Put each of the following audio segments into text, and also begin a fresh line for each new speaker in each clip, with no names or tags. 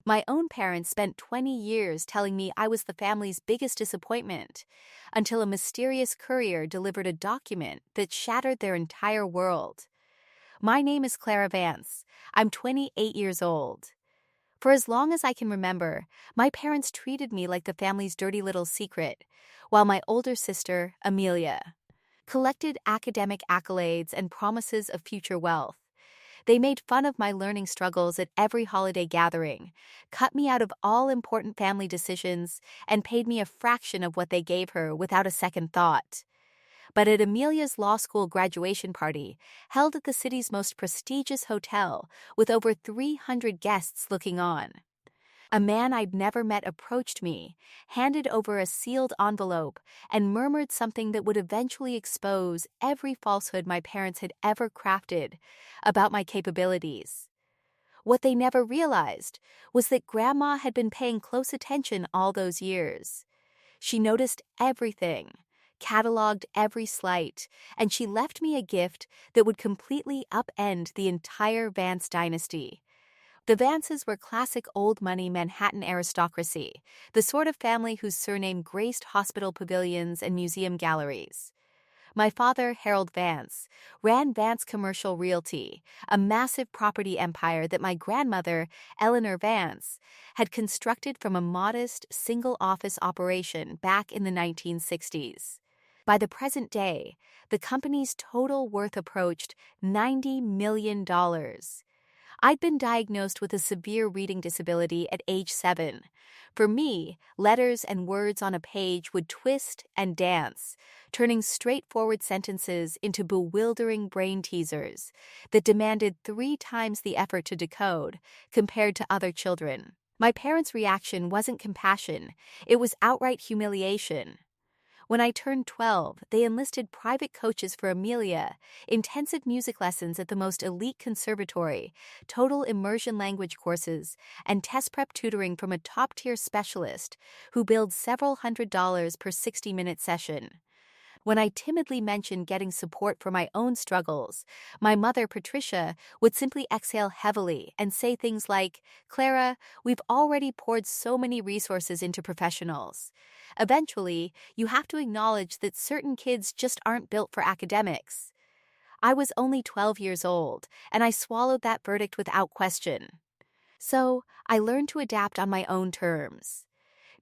My own parents spent 20 years telling me I was the family's biggest disappointment, until a mysterious courier delivered a document that shattered their entire world. My name is Clara Vance. I'm 28 years old. For as long as I can remember, my parents treated me like the family's dirty little secret, while my older sister, Amelia, collected academic accolades and promises of future wealth. They made fun of my learning struggles at every holiday gathering, cut me out of all important family decisions, and paid me a fraction of what they gave her without a second thought. But at Amelia's law school graduation party, held at the city's most prestigious hotel, with over 300 guests looking on, a man I'd never met approached me, handed over a sealed envelope, and murmured something that would eventually expose every falsehood my parents had ever crafted about my capabilities. What they never realized was that Grandma had been paying close attention all those years. She noticed everything, cataloged every slight, and she left me a gift that would completely upend the entire Vance dynasty. The Vances were classic old-money Manhattan aristocracy, the sort of family whose surname graced hospital pavilions and museum galleries. My father, Harold Vance, ran Vance Commercial Realty, a massive property empire that my grandmother, Eleanor Vance, had constructed from a modest, single-office operation back in the 1960s. By the present day, the company's total worth approached $90 million. I'd been diagnosed with a severe reading disability at age 7. For me, letters and words on a page would twist and dance, turning straightforward sentences into bewildering brain teasers that demanded 3 times the effort to decode compared to other children. My parents' reaction wasn't compassion, it was outright humiliation. When I turned 12, they enlisted private coaches for Amelia, intensive music lessons at the most elite conservatory, total immersion language courses, and test prep tutoring from a top-tier specialist who billed several $100s per 60-minute session. When I timidly mentioned getting support for my own struggles, my mother, Patricia, would simply exhale heavily and say things like, "Clara, we've already poured so many resources into professionals. Eventually, you have to acknowledge that certain kids just aren't built for academics." I was only 12 years old, and I swallowed that verdict without question. So, I learned to adapt on my own terms.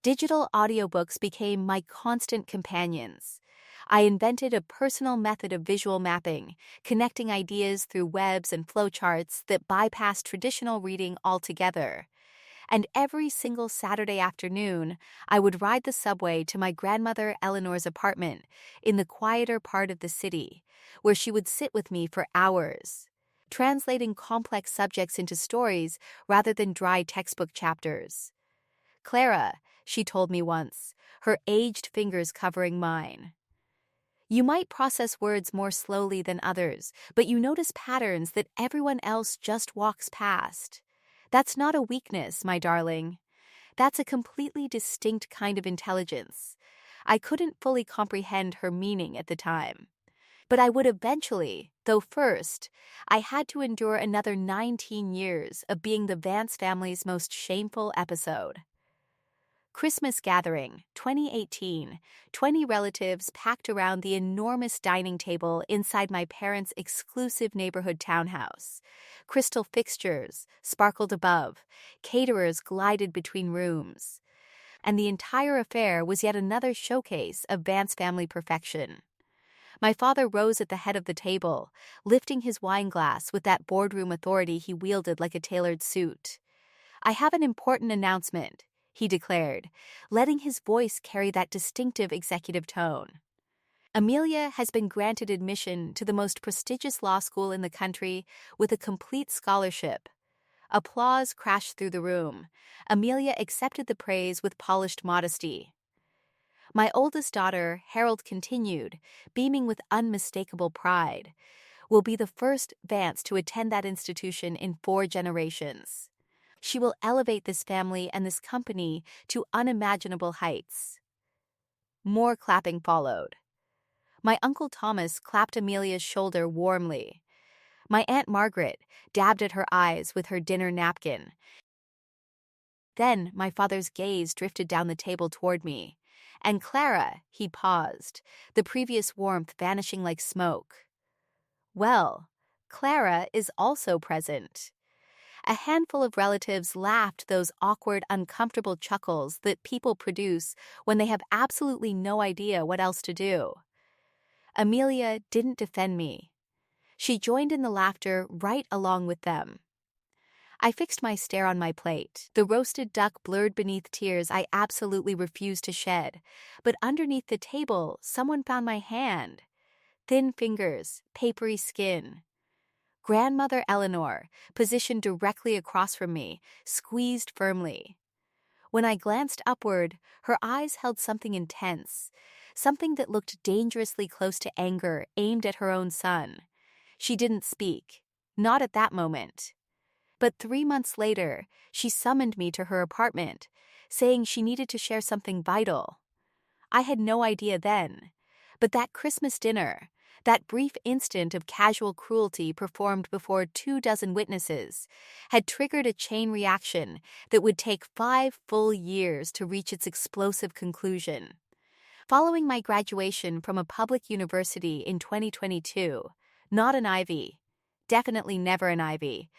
Digital audiobooks became my constant companions. I invented a personal method of visual mapping, connecting ideas through webs and flowcharts that bypassed traditional reading altogether. And every single Saturday afternoon, I would ride the subway to my grandmother Eleanor's apartment in the quieter part of the city, where she would sit with me for hours, translating complex subjects into stories rather than dry textbook chapters. "Clara," she told me once, her aged fingers covering mine, "you might process words more slowly than others, but you notice patterns that everyone else just walks past. That's not a weakness, my darling. That's a completely distinct kind of intelligence." I couldn't fully comprehend her meaning at the time. But I would eventually, though first, I had to endure another 19 years of being the Vance family's most shameful episode. Christmas gathering, 2018. 20 relatives packed around the enormous dining table inside my parents' exclusive neighborhood townhouse. Crystal fixtures sparkled above, caterers glided between rooms, and the entire affair was yet another showcase of Vance family perfection. My father rose at the head of the table, lifting his wine glass with that boardroom authority he wielded like a tailored suit. "I have an important announcement," he declared, letting his voice carry that distinctive executive tone. "Amelia has been granted admission to the most prestigious law school in the country with a complete scholarship." Applause crashed through the room. Amelia accepted the praise with polished modesty. My oldest daughter, Harold continued, beaming with unmistakable pride, "will be the first Vance to attend that institution in 4 generations. She will elevate this family and this company to unimaginable heights." More clapping followed. My Uncle Thomas clapped Amelia's shoulder warmly. My Aunt Margaret dabbed at her eyes with her dinner napkin, Then my father's gaze drifted down the table toward me. And Clara, he paused, the previous warmth vanishing like smoke. Well, Clara is also present. A handful of relatives laughed those awkward, uncomfortable chuckles that people produce when they have absolutely no idea what else to do. Amelia didn't defend me. She joined in the laughter right along with them. I fixed my stare on my plate. The roasted duck blurred beneath tears I absolutely refused to shed. But underneath the table, someone found my hand. Thin fingers, papery skin. Grandmother Eleanor, positioned directly across from me, squeezed firmly. When I glanced upward, her eyes held something intense, something that looked dangerously close to anger aimed at her own son. She didn't speak, not at that moment. But 3 months later, she summoned me to her apartment, saying she needed to share something vital. I had no idea then, but that Christmas dinner, that brief instant of casual cruelty performed before 24 witnesses, had triggered a chain reaction that would take 5 full years to reach its explosive conclusion. Following my graduation from a public university in 2022, not an Ivy, definitely never an Ivy,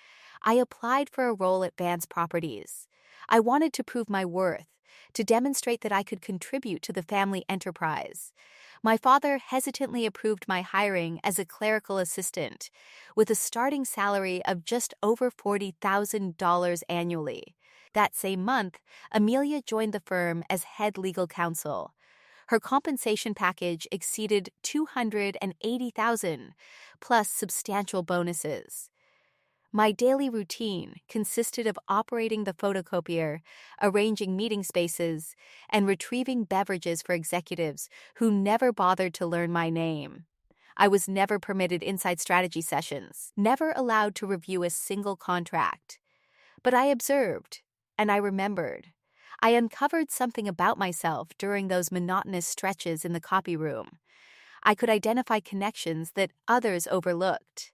I applied for a role at Vance Properties. I wanted to prove my worth, to demonstrate that I could contribute to the family enterprise. My father hesitantly approved my hiring as a clerical assistant, with a starting salary of just over $40,000 annually. That same month, Amelia joined the firm as head legal counsel. Her compensation package exceeded $280,000, plus substantial bonuses. My daily routine consisted of operating the photocopier, arranging meeting spaces, and retrieving beverages for executives who never bothered to learn my name. I was never permitted inside strategy sessions, never allowed to review a single contract. But I observed, and I remembered. I uncovered something about myself during those monotonous stretches in the copy room. I could identify connections that others overlooked.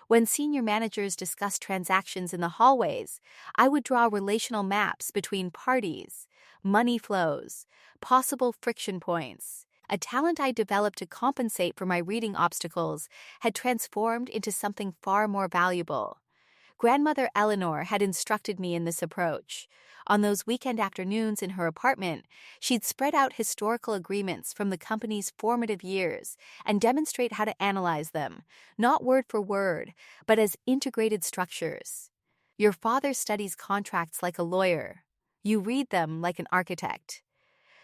When senior managers discussed transactions in the hallways, I would draw relational maps between parties, money flows, possible friction points. A talent I developed to compensate for my reading obstacles had transformed into something far more valuable. Grandmother Eleanor had instructed me in this approach. On those weekend afternoons in her apartment, she'd spread out historical agreements from the company's formative years and demonstrate how to analyze them, not word for word, but as integrated structures. Your father studies contracts like a lawyer. You read them like an architect.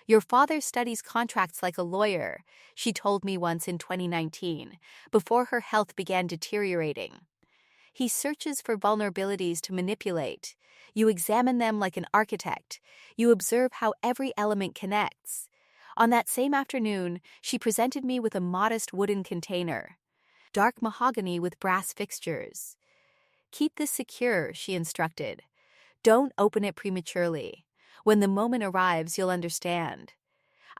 Your father studies contracts like a lawyer, she told me once in 2019, before her health began deteriorating. He searches for vulnerabilities to manipulate. You examine them like an architect. You observe how every element connects. On that same afternoon, she presented me with a modest wooden container, dark mahogany with brass fixtures. Keep this secure, she instructed. Don't open it prematurely. When the moment arrives, you'll understand.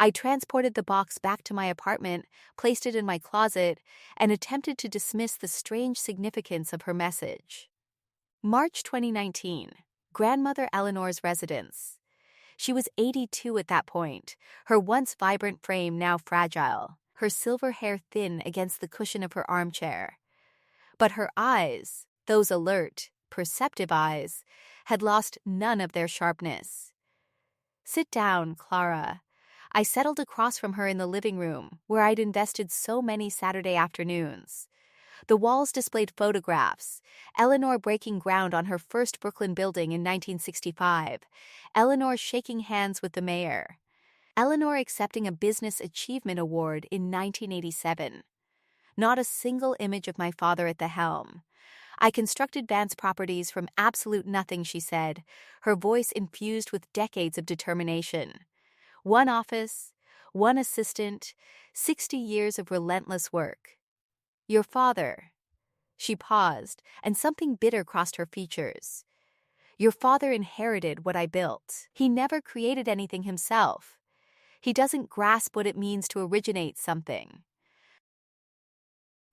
I transported the box back to my apartment, placed it in my closet, and attempted to dismiss the strange significance of her message. March 2019. Grandmother Eleanor's residence. She was 82 at that point, her once vibrant frame now fragile, her silver hair thin against the cushion of her armchair. But her eyes, those alert, perceptive eyes, had lost none of their sharpness. Sit down, Clara. I settled across from her in the living room, where I'd invested so many Saturday afternoons. The walls displayed photographs, Eleanor breaking ground on her first Brooklyn building in 1965, Eleanor shaking hands with the mayor, Eleanor accepting a Business Achievement Award in 1987. Not a single image of my father at the helm. I constructed Vance Properties from absolute nothing, she said, her voice infused with decades of determination. One office, one assistant, 60 years of relentless work. Your father. She paused, and something bitter crossed her features. Your father inherited what I built. He never created anything himself. He doesn't grasp what it means to originate something.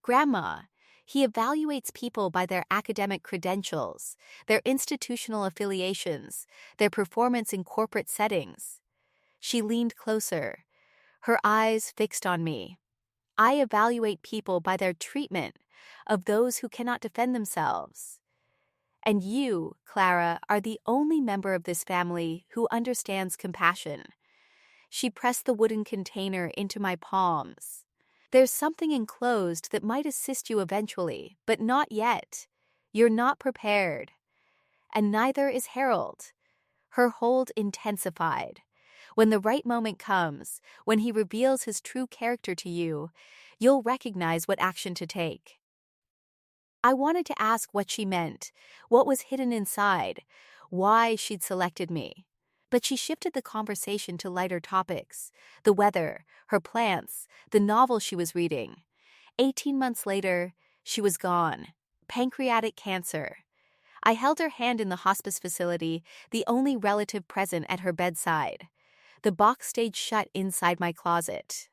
Grandma, He evaluates people by their academic credentials, their institutional affiliations, their performance in corporate settings. She leaned closer, her eyes fixed on me. I evaluate people by their treatment of those who cannot defend themselves. And you, Clara, are the only member of this family who understands compassion. She pressed the wooden container into my palms. There's something enclosed that might assist you eventually, but not yet. You're not prepared. And neither is Harold. Her hold intensified. When the right moment comes, when he reveals his true character to you, you'll recognize what action to take. I wanted to ask what she meant, what was hidden inside, why she'd selected me. But she shifted the conversation to lighter topics: the weather, her plants, the novel she was reading. 18 months later, she was gone. Pancreatic cancer. I held her hand in the hospice facility, the only relative present at her bedside. The box stayed shut inside my closet.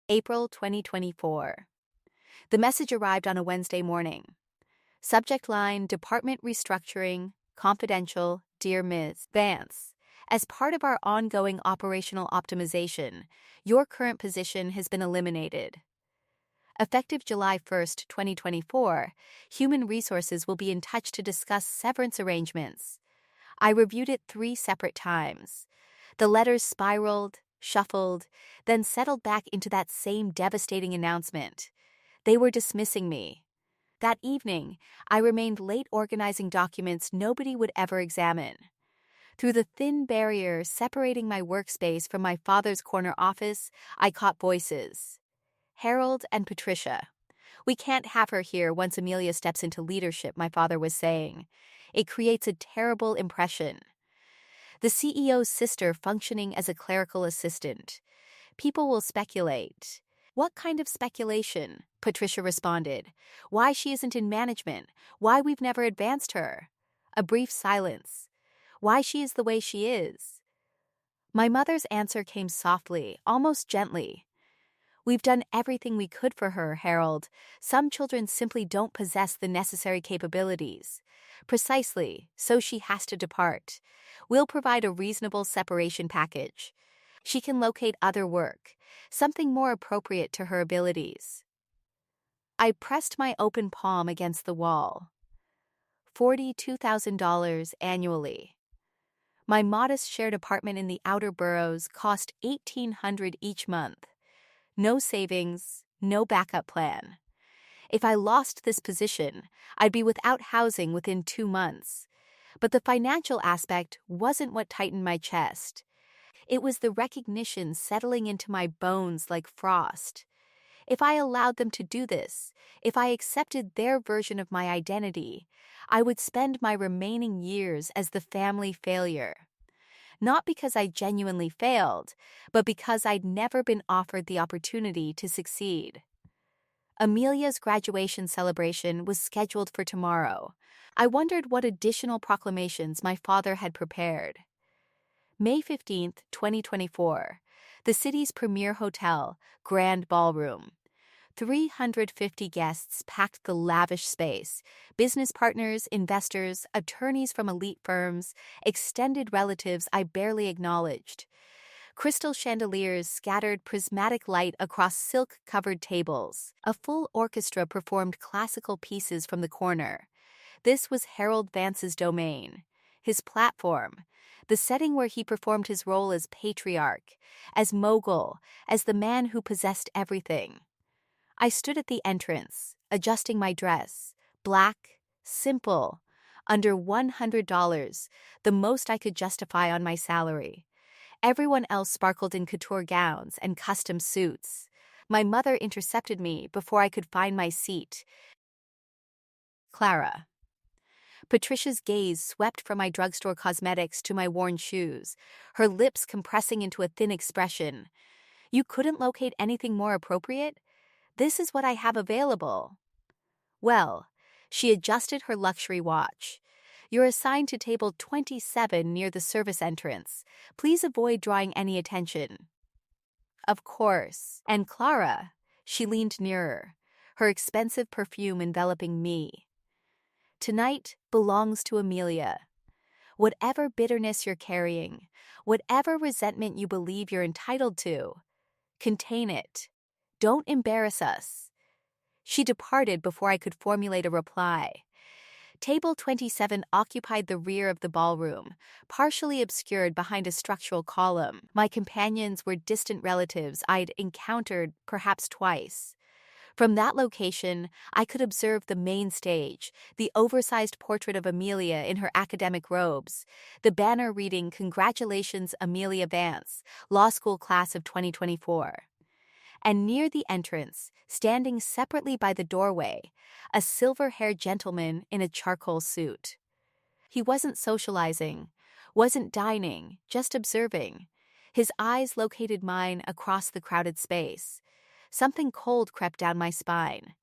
April 2024. The message arrived on a Wednesday morning. Subject line: Department Restructuring, Confidential, Dear Ms. Vance. As part of our ongoing operational optimization, your current position has been eliminated. Effective July 1st, 2024, Human Resources will be in touch to discuss severance arrangements. I reviewed it 3 separate times. The letters spiraled, shuffled, then settled back into that same devastating announcement. They were dismissing me. That evening, I remained late organizing documents nobody would ever examine. Through the thin barrier separating my workspace from my father's corner office, I caught voices. Harold and Patricia. We can't have her here once Amelia steps into leadership, my father was saying. It creates a terrible impression. The CEO's sister functioning as a clerical assistant. People will speculate. What kind of speculation? Patricia responded. Why she isn't in management. Why we've never advanced her. A brief silence. Why she is the way she is. My mother's answer came softly, almost gently. We've done everything we could for her, Harold. Some children simply don't possess the necessary capabilities. Precisely, so she has to depart. We'll provide a reasonable separation package. She can locate other work, something more appropriate to her abilities. I pressed my open palm against the wall. $42,000 annually. My modest shared apartment in the outer boroughs cost $1,800 each month. No savings, no backup plan. If I lost this position, I'd be without housing within 2 months. But the financial aspect wasn't what tightened my chest. It was the recognition settling into my bones like frost. If I allowed them to do this, if I accepted their version of my identity, I would spend my remaining years as the family failure. Not because I genuinely failed, but because I'd never been offered the opportunity to succeed. Amelia's graduation celebration was scheduled for tomorrow. I wondered what additional proclamations my father had prepared. May 15th, 2024. The city's premier hotel, Grand Ballroom. 350 guests packed the lavish space. Business partners, investors, attorneys from elite firms, extended relatives I barely acknowledged. Crystal chandeliers scattered prismatic light across silk-covered tables. A full orchestra performed classical pieces from the corner. This was Harold Vance's domain, his platform, the setting where he performed his role as patriarch, as mogul, as the man who possessed everything. I stood at the entrance, adjusting my dress, black, simple, under $100, the most I could justify on my salary. Everyone else sparkled in couture gowns and custom suits. My mother intercepted me before I could find my seat. Clara. Patricia's gaze swept from my drugstore cosmetics to my worn shoes, her lips compressing into a thin expression. You couldn't locate anything more appropriate? This is what I have available. Well, she adjusted her luxury watch. You're assigned to table 27 near the service entrance. Please avoid drawing any attention. Of course. And Clara. She leaned nearer. her expensive perfume enveloping me. Tonight belongs to Amelia. Whatever bitterness you're carrying, whatever resentment you believe you're entitled to, contain it. Don't embarrass us. She departed before I could formulate a reply. Table 27 occupied the rear of the ballroom, partially obscured behind a structural column. My companions were distant relatives I'd encountered perhaps twice. From that location, I could observe the main stage, the oversized portrait of Amelia in her academic robes, the banner reading "Congratulations, Amelia Vance, Law School Class of 2024. And near the entrance, standing separately by the doorway, a silver-haired gentleman in a charcoal suit. He wasn't socializing, wasn't dining, just observing. His eyes located mine across the crowded space. Something cold crept down my spine.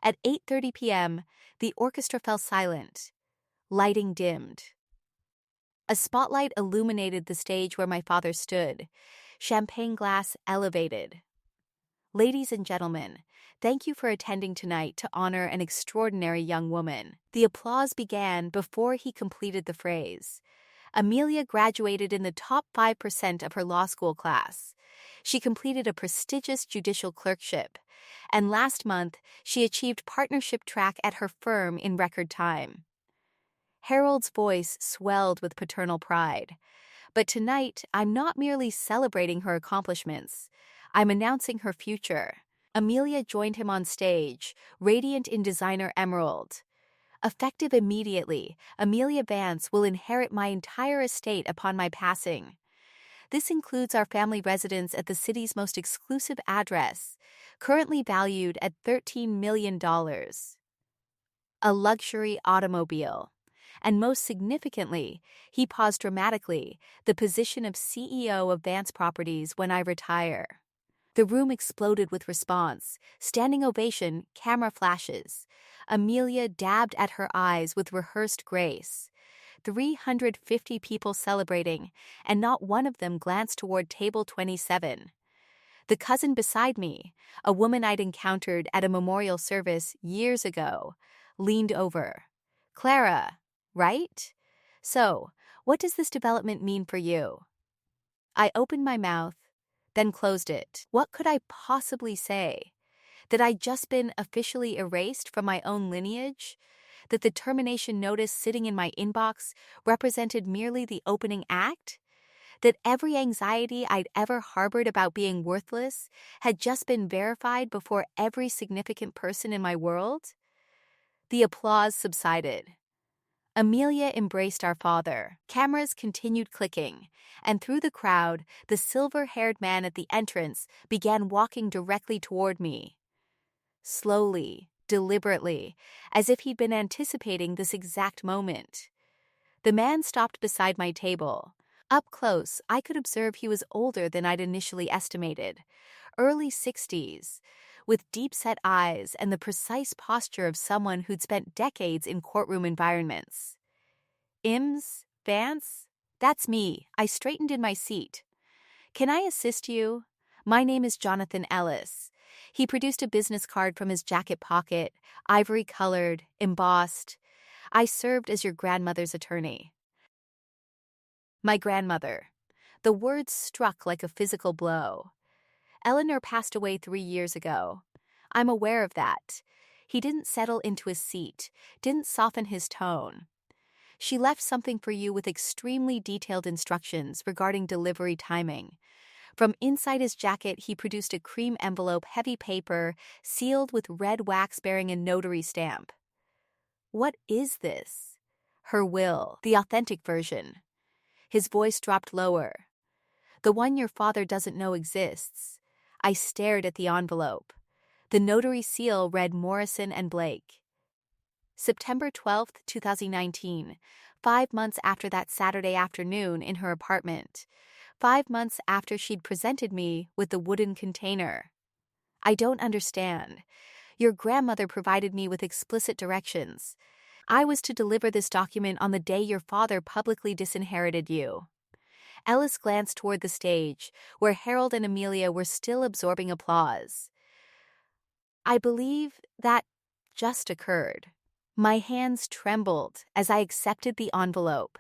At 8:30 p.m., the orchestra fell silent. Lighting dimmed. A spotlight illuminated the stage where my father stood. Champagne glass elevated. Ladies and gentlemen, thank you for attending tonight to honor an extraordinary young woman. The applause began before he completed the phrase. Amelia graduated in the top 5% of her law school class. She completed a prestigious judicial clerkship, and last month she achieved partnership track at her firm in record time. Harold's voice swelled with paternal pride. But tonight, I'm not merely celebrating her accomplishments. I'm announcing her future. Amelia joined him on stage, radiant in designer emerald. Effective immediately, Amelia Vance will inherit my entire estate upon my passing. This includes our family residence at the city's most exclusive address, currently valued at $13 million. A luxury automobile. And most significantly, he paused dramatically, the position of CEO of Vance Properties when I retire. The room exploded with response, standing ovation, camera flashes. Amelia dabbed at her eyes with rehearsed grace. 350 people celebrating, and not one of them glanced toward table 27. The cousin beside me, a woman I'd encountered at a memorial service years ago, leaned over. Clara, right? So, what does this development mean for you? I opened my mouth, then closed it. What could I possibly say? That I'd just been officially erased from my own lineage? That the termination notice sitting in my inbox represented merely the opening act? That every anxiety I'd ever harbored about being worthless had just been verified before every significant person in my world? The applause subsided. Amelia embraced our father. Cameras continued clicking, and through the crowd, the silver-haired man at the entrance began walking directly toward me. Slowly, deliberately, as if he'd been anticipating this exact moment. The man stopped beside my table. Up close, I could observe he was older than I'd initially estimated, early 60s, with deep-set eyes and the precise posture of someone who'd spent decades in courtroom environments. Ims, Vance? That's me. I straightened in my seat. Can I assist you? My name is Jonathan Ellis. He produced a business card from his jacket pocket, ivory-colored, embossed. I served as your grandmother's attorney. My grandmother. The words struck like a physical blow. Eleanor passed away 3 years ago. I'm aware of that. He didn't settle into his seat, didn't soften his tone. She left something for you with extremely detailed instructions regarding delivery timing. From inside his jacket, he produced a cream envelope, heavy paper, sealed with red wax bearing a notary stamp. What is this? Her will, the authentic version. His voice dropped lower. The one your father doesn't know exists. I stared at the envelope. The notary seal read Morrison and Blake. September 12, 2019, 5 months after that Saturday afternoon in her apartment. 5 months after she'd presented me with the wooden container. I don't understand. Your grandmother provided me with explicit directions. I was to deliver this document on the day your father publicly disinherited you. Ellis glanced toward the stage, where Harold and Amelia were still absorbing applause. I believe that just occurred. My hands trembled as I accepted the envelope.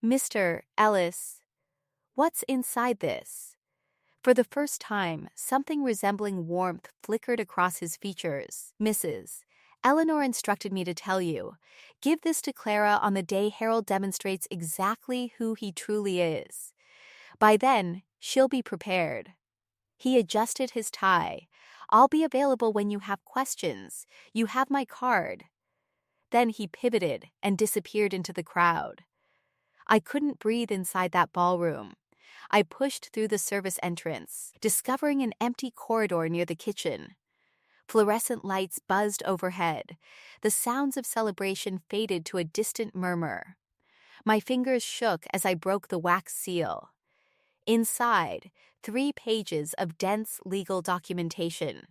Mr. Ellis, what's inside this? For the first time, something resembling warmth flickered across his features. Mrs. Eleanor instructed me to tell you, give this to Clara on the day Harold demonstrates exactly who he truly is. By then, she'll be prepared. He adjusted his tie. I'll be available when you have questions. You have my card. Then he pivoted and disappeared into the crowd. I couldn't breathe inside that ballroom. I pushed through the service entrance, discovering an empty corridor near the kitchen. Fluorescent lights buzzed overhead. The sounds of celebration faded to a distant murmur. My fingers shook as I broke the wax seal. Inside, 3 pages of dense legal documentation.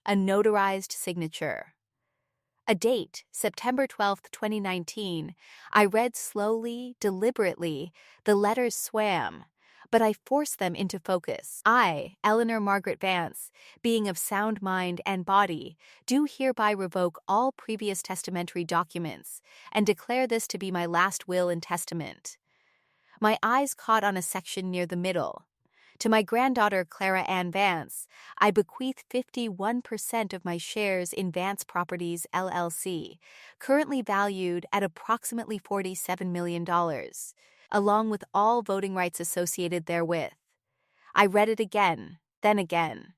A notarized signature. A date, September 12, 2019. I read slowly, deliberately. The letters swam, but I forced them into focus. I, Eleanor Margaret Vance, being of sound mind and body, do hereby revoke all previous testamentary documents and declare this to be my last will and testament. My eyes caught on a section near the middle. To my granddaughter Clara Vance, I bequeath 51% of my shares in Vance Properties LLC, currently valued at approximately $47 million, along with all voting rights associated therewith. I read it again, then again.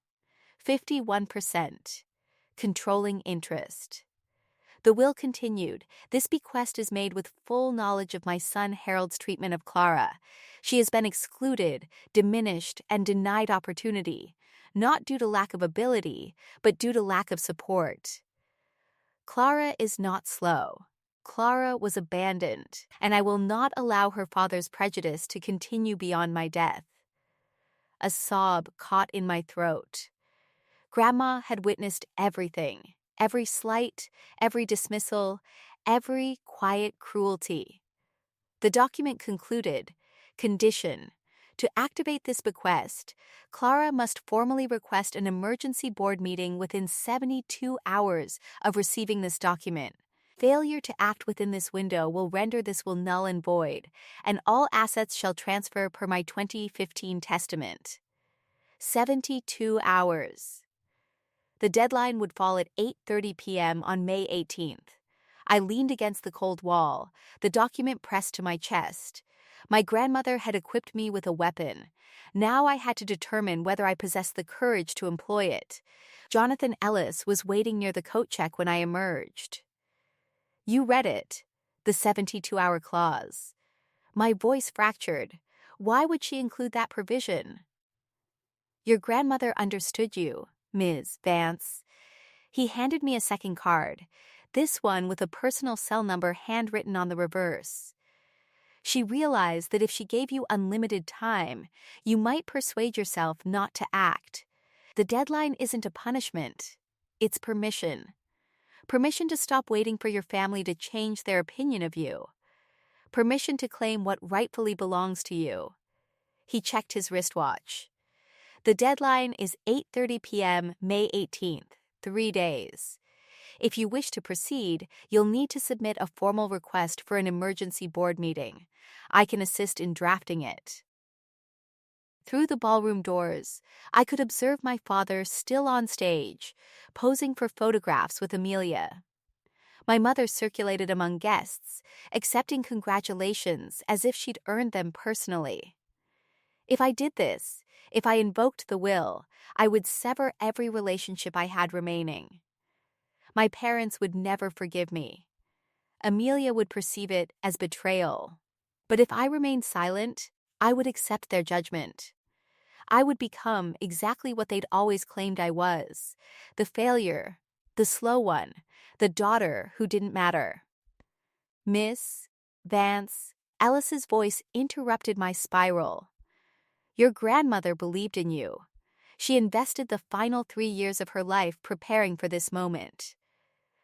51%. Controlling interest. The will continued. This bequest is made with full knowledge of my son Harold's treatment of Clara. She has been excluded, diminished, and denied opportunity, not due to lack of ability, but due to lack of support. Clara is not slow. Clara was abandoned, and I will not allow her father's prejudice to continue beyond my death. A sob caught in my throat. Grandma had witnessed everything. Every slight, every dismissal, every quiet cruelty. The document concluded, condition. To activate this bequest, Clara must formally request an emergency board meeting within 72 hours of receiving this document. Failure to act within this window will render this will null and void, and all assets shall transfer per my 2015 testament. 72 hours. The deadline would fall at 8:30 p.m. on May 18th. I leaned against the cold wall, the document pressed to my chest. My grandmother had equipped me with a weapon. Now I had to determine whether I possessed the courage to employ it. Jonathan Ellis was waiting near the coat check when I emerged. You read it, the 72-hour clause. My voice fractured. Why would she include that provision? Your grandmother understood you, Ms. Vance. He handed me a second card, this one with a personal cell number handwritten on the reverse. She realized that if she gave you unlimited time, you might persuade yourself not to act. The deadline isn't a punishment, it's permission. Permission to stop waiting for your family to change their opinion of you. Permission to claim what rightfully belongs to you. He checked his wristwatch. The deadline is 8:30 p.m. May 18th, 3 days. If you wish to proceed, you'll need to submit a formal request for an emergency board meeting. I can assist in drafting it. Through the ballroom doors, I could observe my father still on stage, posing for photographs with Amelia. My mother circulated among guests, accepting congratulations as if she'd earned them personally. If I did this, if I invoked the will, I would sever every relationship I had remaining. My parents would never forgive me. Amelia would perceive it as betrayal. But if I remained silent, I would accept their judgment. I would become exactly what they'd always claimed I was, the failure, the slow one, the daughter who didn't matter. Miss Vance, Ellis's voice interrupted my spiral. Your grandmother believed in you. She invested the final 3 years of her life preparing for this moment.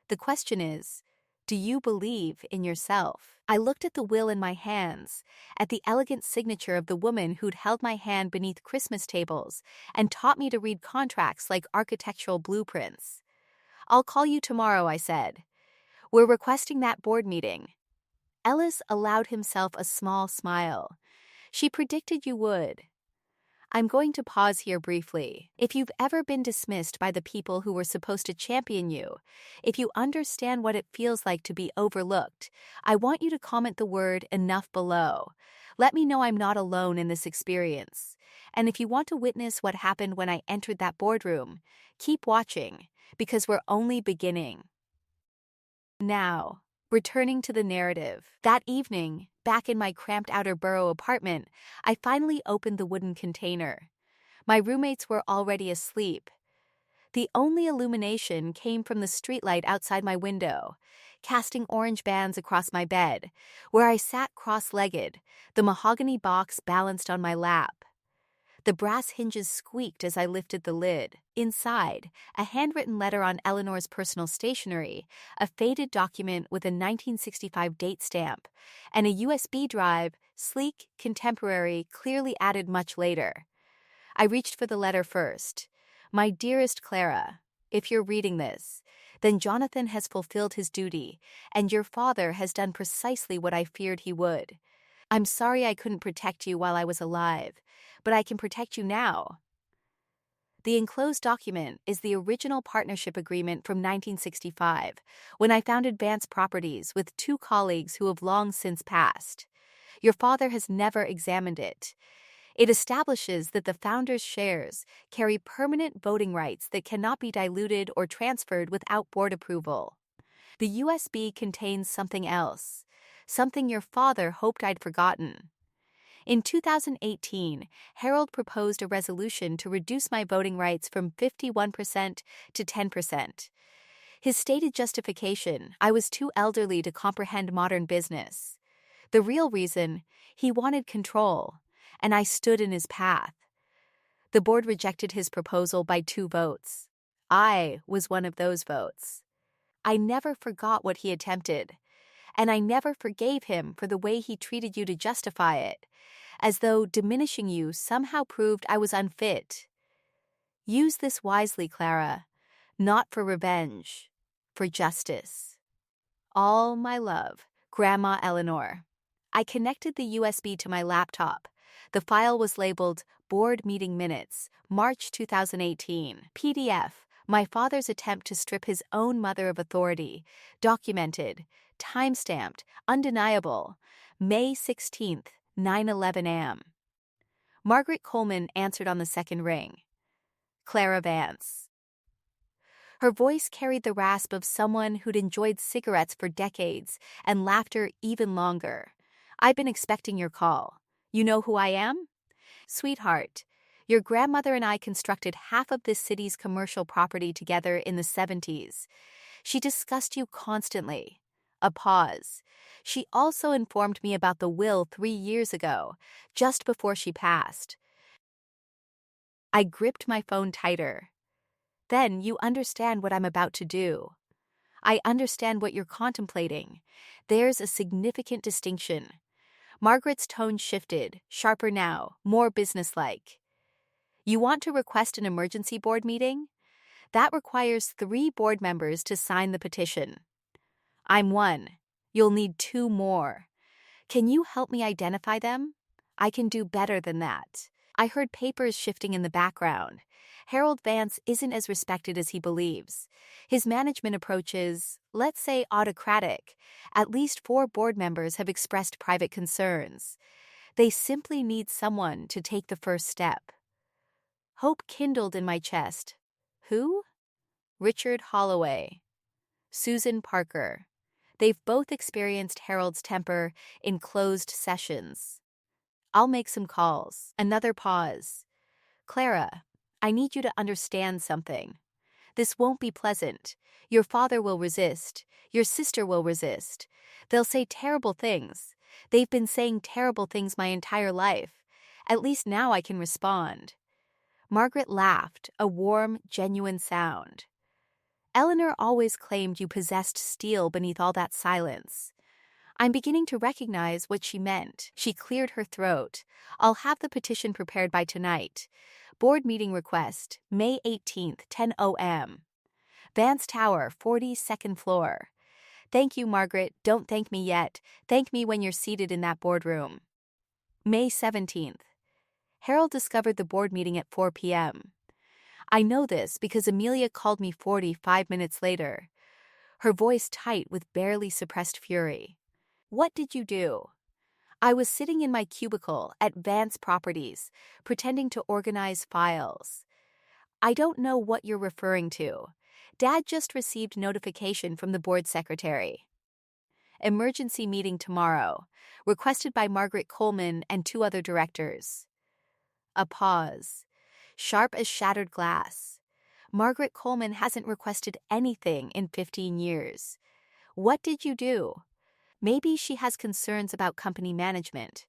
The question is, Do you believe in yourself? I looked at the will in my hands, at the elegant signature of the woman who'd held my hand beneath Christmas tables and taught me to read contracts like architectural blueprints. I'll call you tomorrow, I said. We're requesting that board meeting. Ellis allowed himself a small smile. She predicted you would. I'm going to pause here briefly. If you've ever been dismissed by the people who were supposed to champion you, if you understand what it feels like to be overlooked, I want you to comment the word enough below. Let me know I'm not alone in this experience. And if you want to witness what happened when I entered that boardroom, keep watching, because we're only beginning. Now, returning to the narrative. That evening, back in my cramped outer borough apartment, I finally opened the wooden container. My roommates were already asleep. The only illumination came from the streetlight outside my window, casting orange bands across my bed, where I sat cross-legged, the mahogany box balanced on my lap. The brass hinges squeaked as I lifted the lid. Inside, a handwritten letter on Eleanor's personal stationery, a faded document with a 1965 date stamp, and a USB drive, sleek, contemporary, clearly added much later. I reached for the letter first. My dearest Clara, if you're reading this, then Jonathan has fulfilled his duty, and your father has done precisely what I feared he would. I'm sorry I couldn't protect you while I was alive, but I can protect you now. The enclosed document is the original partnership agreement from 1965, when I founded Vance Properties with two colleagues who have long since passed. Your father has never examined it. It establishes that the founder's shares carry permanent voting rights that cannot be diluted or transferred without board approval. The USB contains something else, something your father hoped I'd forgotten. In 2018, Harold proposed a resolution to reduce my voting rights from 51% to 10%. His stated justification: I was too elderly to comprehend modern business. The real reason: he wanted control, and I stood in his path. The board rejected his proposal by 2 votes. I was one of those votes. I never forgot what he attempted, and I never forgave him for the way he treated you to justify it, as though diminishing you somehow proved I was unfit. Use this wisely, Clara, not for revenge, for justice. All my love, Grandma Eleanor. I connected the USB to my laptop. The file was labeled Board Meeting Minutes, March 2018, PDF, my father's attempt to strip his own mother of authority, documented, time-stamped, undeniable, May 16th, 9:11 a.m. Margaret Coleman answered on the second ring. Clara Vance. Her voice carried the rasp of someone who'd enjoyed cigarettes for decades and laughter even longer. I've been expecting your call. You know who I am? Sweetheart, your grandmother and I constructed half of this city's commercial property together in the 70s. She discussed you constantly. A pause. She also informed me about the will 3 years ago, just before she passed. I gripped my phone tighter. Then you understand what I'm about to do. I understand what you're contemplating. There's a significant distinction. Margaret's tone shifted, sharper now, more businesslike. You want to request an emergency board meeting? That requires 3 board members to sign the petition. I'm one. You'll need 2 more. Can you help me identify them? I can do better than that. I heard papers shifting in the background. Harold Vance isn't as respected as he believes. His management approach is, let's say, autocratic. At least 4 board members have expressed private concerns. They simply need someone to take the first step. Hope kindled in my chest. Who? Richard Holloway. Susan Parker. They've both experienced Harold's temper in closed sessions. I'll make some calls. Another pause. Clara, I need you to understand something. This won't be pleasant. Your father will resist. Your sister will resist. They'll say terrible things. They've been saying terrible things my entire life. At least now I can respond. Margaret laughed, a warm, genuine sound. Eleanor always claimed you possessed steel beneath all that silence. I'm beginning to recognize what she meant. She cleared her throat. I'll have the petition prepared by tonight. Board meeting request, May 18th, 10 a.m. Vance Tower, 42nd floor. Thank you, Margaret. Don't thank me yet. Thank me when you're seated in that boardroom. May 17th. Harold discovered the board meeting at 4 p.m. I know this because Amelia called me 45 minutes later, her voice tight with barely suppressed fury. What did you do? I was sitting in my cubicle at Vance Properties, pretending to organize files. I don't know what you're referring to. Dad just received notification from the board secretary. Emergency meeting tomorrow, requested by Margaret Coleman and 2 other directors. A pause. Sharp as shattered glass. Margaret Coleman hasn't requested anything in 15 years. What did you do? Maybe she has concerns about company management.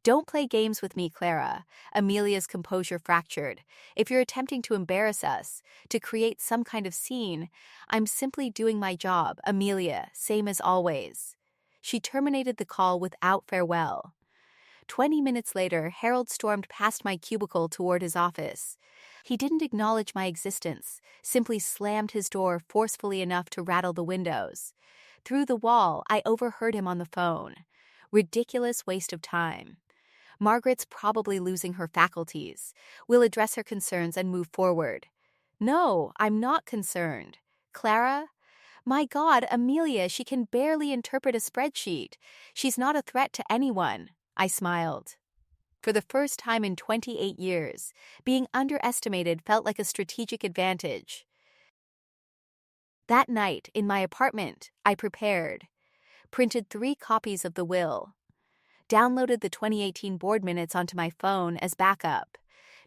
Don't play games with me, Clara. Amelia's composure fractured. If you're attempting to embarrass us, to create some kind of scene, I'm simply doing my job, Amelia, same as always. She terminated the call without farewell. 20 minutes later, Harold stormed past my cubicle toward his office. He didn't acknowledge my existence, simply slammed his door forcefully enough to rattle the windows. Through the wall, I overheard him on the phone. Ridiculous waste of time. Margaret's probably losing her faculties. We'll address her concerns and move forward. No, I'm not concerned. Clara? My God, Amelia, she can barely interpret a spreadsheet. She's not a threat to anyone. I smiled. For the first time in 28 years, being underestimated felt like a strategic advantage. That night, in my apartment, I prepared, printed 3 copies of the will, downloaded the 2018 board minutes onto my phone as backup,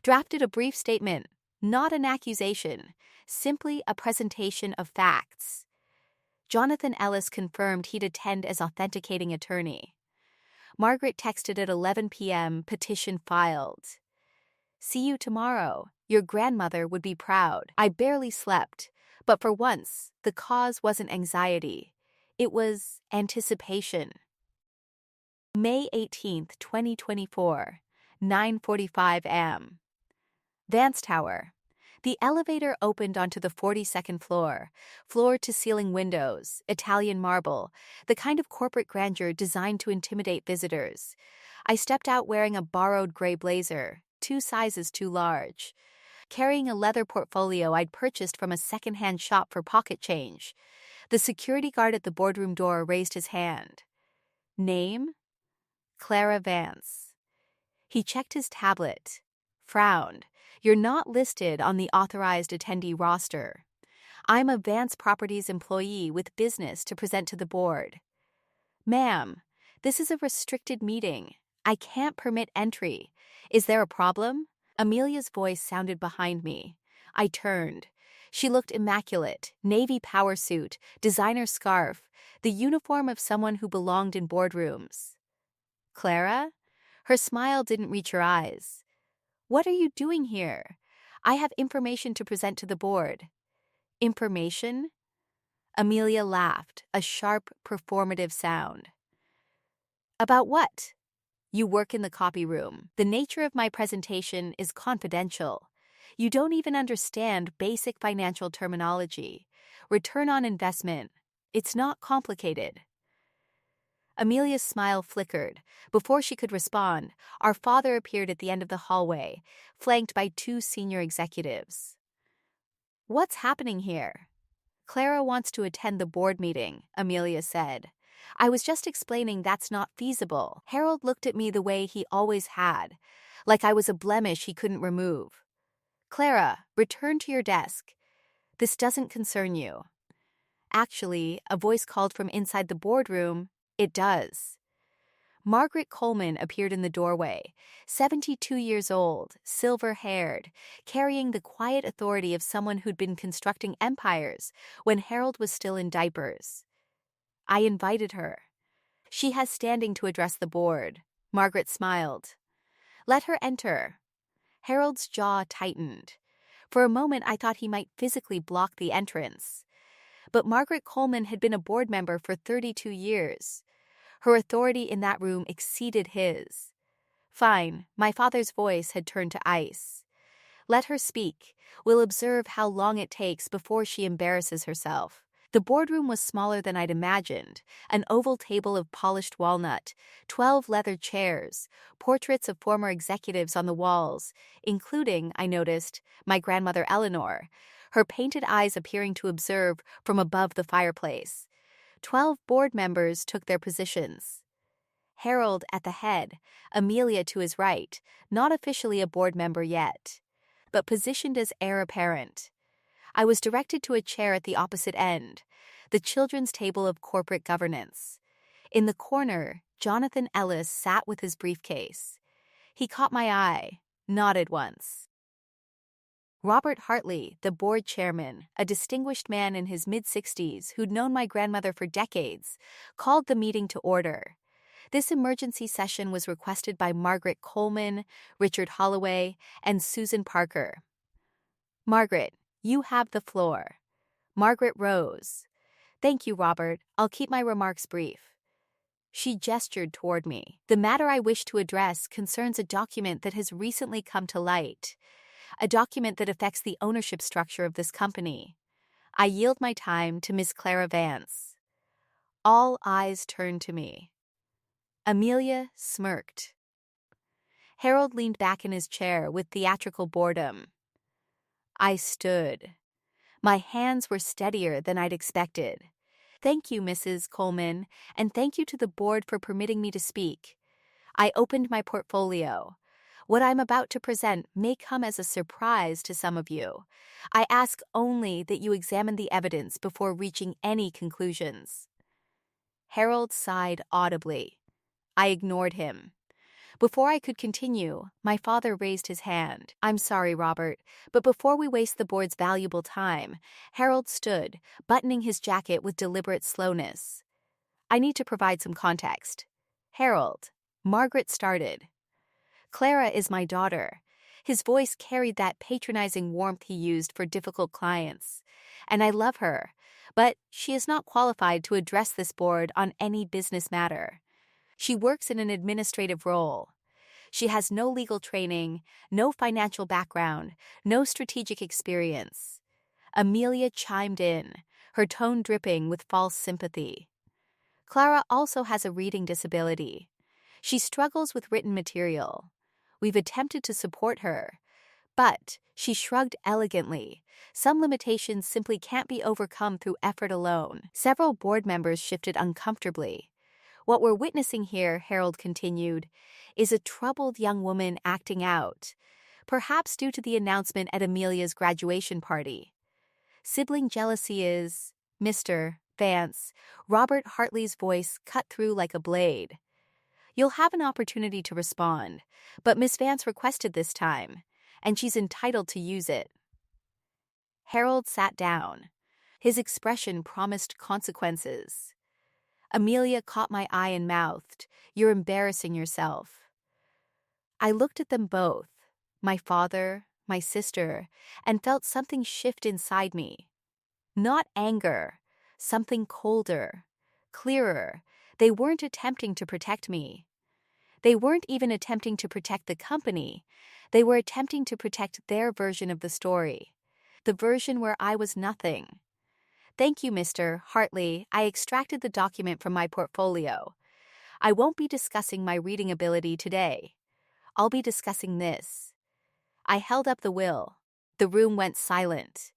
drafted a brief statement, not an accusation, simply a presentation of facts. Jonathan Ellis confirmed he'd attend as authenticating attorney. Margaret texted at 11 p.m., petition filed. See you tomorrow. Your grandmother would be proud. I barely slept, but for once, the cause wasn't anxiety. It was anticipation. May 18th, 2024, 9:45 a.m. Vance Tower. The elevator opened onto the 42nd floor, floor-to-ceiling windows, Italian marble, the kind of corporate grandeur designed to intimidate visitors. I stepped out wearing a borrowed gray blazer, 2 sizes too large, carrying a leather portfolio I'd purchased from a second-hand shop for pocket change. The security guard at the boardroom door raised his hand. Name? Clara Vance. He checked his tablet, frowned. You're not listed on the authorized attendee roster. I'm a Vance Properties employee with business to present to the board. Ma'am, this is a restricted meeting. I can't permit entry. Is there a problem? Amelia's voice sounded behind me. I turned. She looked immaculate, navy power suit, designer scarf, the uniform of someone who belonged in boardrooms. Clara? Her smile didn't reach her eyes. What are you doing here? I have information to present to the board. Information? Amelia laughed, a sharp, performative sound. About what? You work in the copy room. The nature of my presentation is confidential. You don't even understand basic financial terminology. Return on investment. It's not complicated. Amelia's smile flickered. Before she could respond, our father appeared at the end of the hallway, flanked by 2 senior executives. What's happening here? Clara wants to attend the board meeting, Amelia said. I was just explaining that's not feasible. Harold looked at me the way he always had, like I was a blemish he couldn't remove. Clara, return to your desk. This doesn't concern you. Actually, a voice called from inside the boardroom. It does. Margaret Coleman appeared in the doorway, 72 years old, silver-haired, carrying the quiet authority of someone who'd been constructing empires when Harold was still in diapers. I invited her. She has standing to address the board. Margaret smiled. Let her enter. Harold's jaw tightened. For a moment, I thought he might physically block the entrance. But Margaret Coleman had been a board member for 32 years. Her authority in that room exceeded his. Fine, my father's voice had turned to ice. Let her speak. We'll observe how long it takes before she embarrasses herself. The boardroom was smaller than I'd imagined, an oval table of polished walnut, 12 leather chairs, portraits of former executives on the walls, including, I noticed, my grandmother Eleanor, her painted eyes appearing to observe from above the fireplace. 12 board members took their positions. Harold at the head, Amelia to his right, not officially a board member yet, but positioned as heir apparent. I was directed to a chair at the opposite end, the children's table of corporate governance. In the corner, Jonathan Ellis sat with his briefcase. He caught my eye, nodded once. Robert Hartley, the board chairman, a distinguished man in his mid-60s who'd known my grandmother for decades, called the meeting to order. This emergency session was requested by Margaret Coleman, Richard Holloway, and Susan Parker. Margaret, you have the floor. Margaret rose. Thank you, Robert. I'll keep my remarks brief. She gestured toward me. The matter I wish to address concerns a document that has recently come to light, a document that affects the ownership structure of this company. I yield my time to Miss Clara Vance. All eyes turned to me. Amelia smirked. Harold leaned back in his chair with theatrical boredom. I stood. My hands were steadier than I'd expected. Thank you, Mrs. Coleman, and thank you to the board for permitting me to speak. I opened my portfolio. What I'm about to present may come as a surprise to some of you. I ask only that you examine the evidence before reaching any conclusions. Harold sighed audibly. I ignored him. Before I could continue, my father raised his hand. I'm sorry, Robert, but before we waste the board's valuable time, Harold stood, buttoning his jacket with deliberate slowness. I need to provide some context. Harold, Margaret started. Clara is my daughter. His voice carried that patronizing warmth he used for difficult clients. And I love her, but she is not qualified to address this board on any business matter. She works in an administrative role. She has no legal training, no financial background, no strategic experience. Amelia chimed in, her tone dripping with false sympathy. Clara also has a reading disability. She struggles with written material. We've attempted to support her, but she shrugged elegantly. Some limitations simply can't be overcome through effort alone. Several board members shifted uncomfortably. What we're witnessing here, Harold continued, is a troubled young woman acting out, perhaps due to the announcement at Amelia's graduation party. Sibling jealousy is, Mr. Vance, Robert Hartley's voice cut through like a blade. You'll have an opportunity to respond, but Miss Vance requested this time, and she's entitled to use it. Harold sat down. His expression promised consequences. Amelia caught my eye and mouthed, "You're embarrassing yourself." I looked at them both, my father, my sister, and felt something shift inside me. Not anger, something colder, clearer. They weren't attempting to protect me. They weren't even attempting to protect the company. They were attempting to protect their version of the story, the version where I was nothing. Thank you, Mr. Hartley. I extracted the document from my portfolio. I won't be discussing my reading ability today. I'll be discussing this. I held up the will. The room went silent.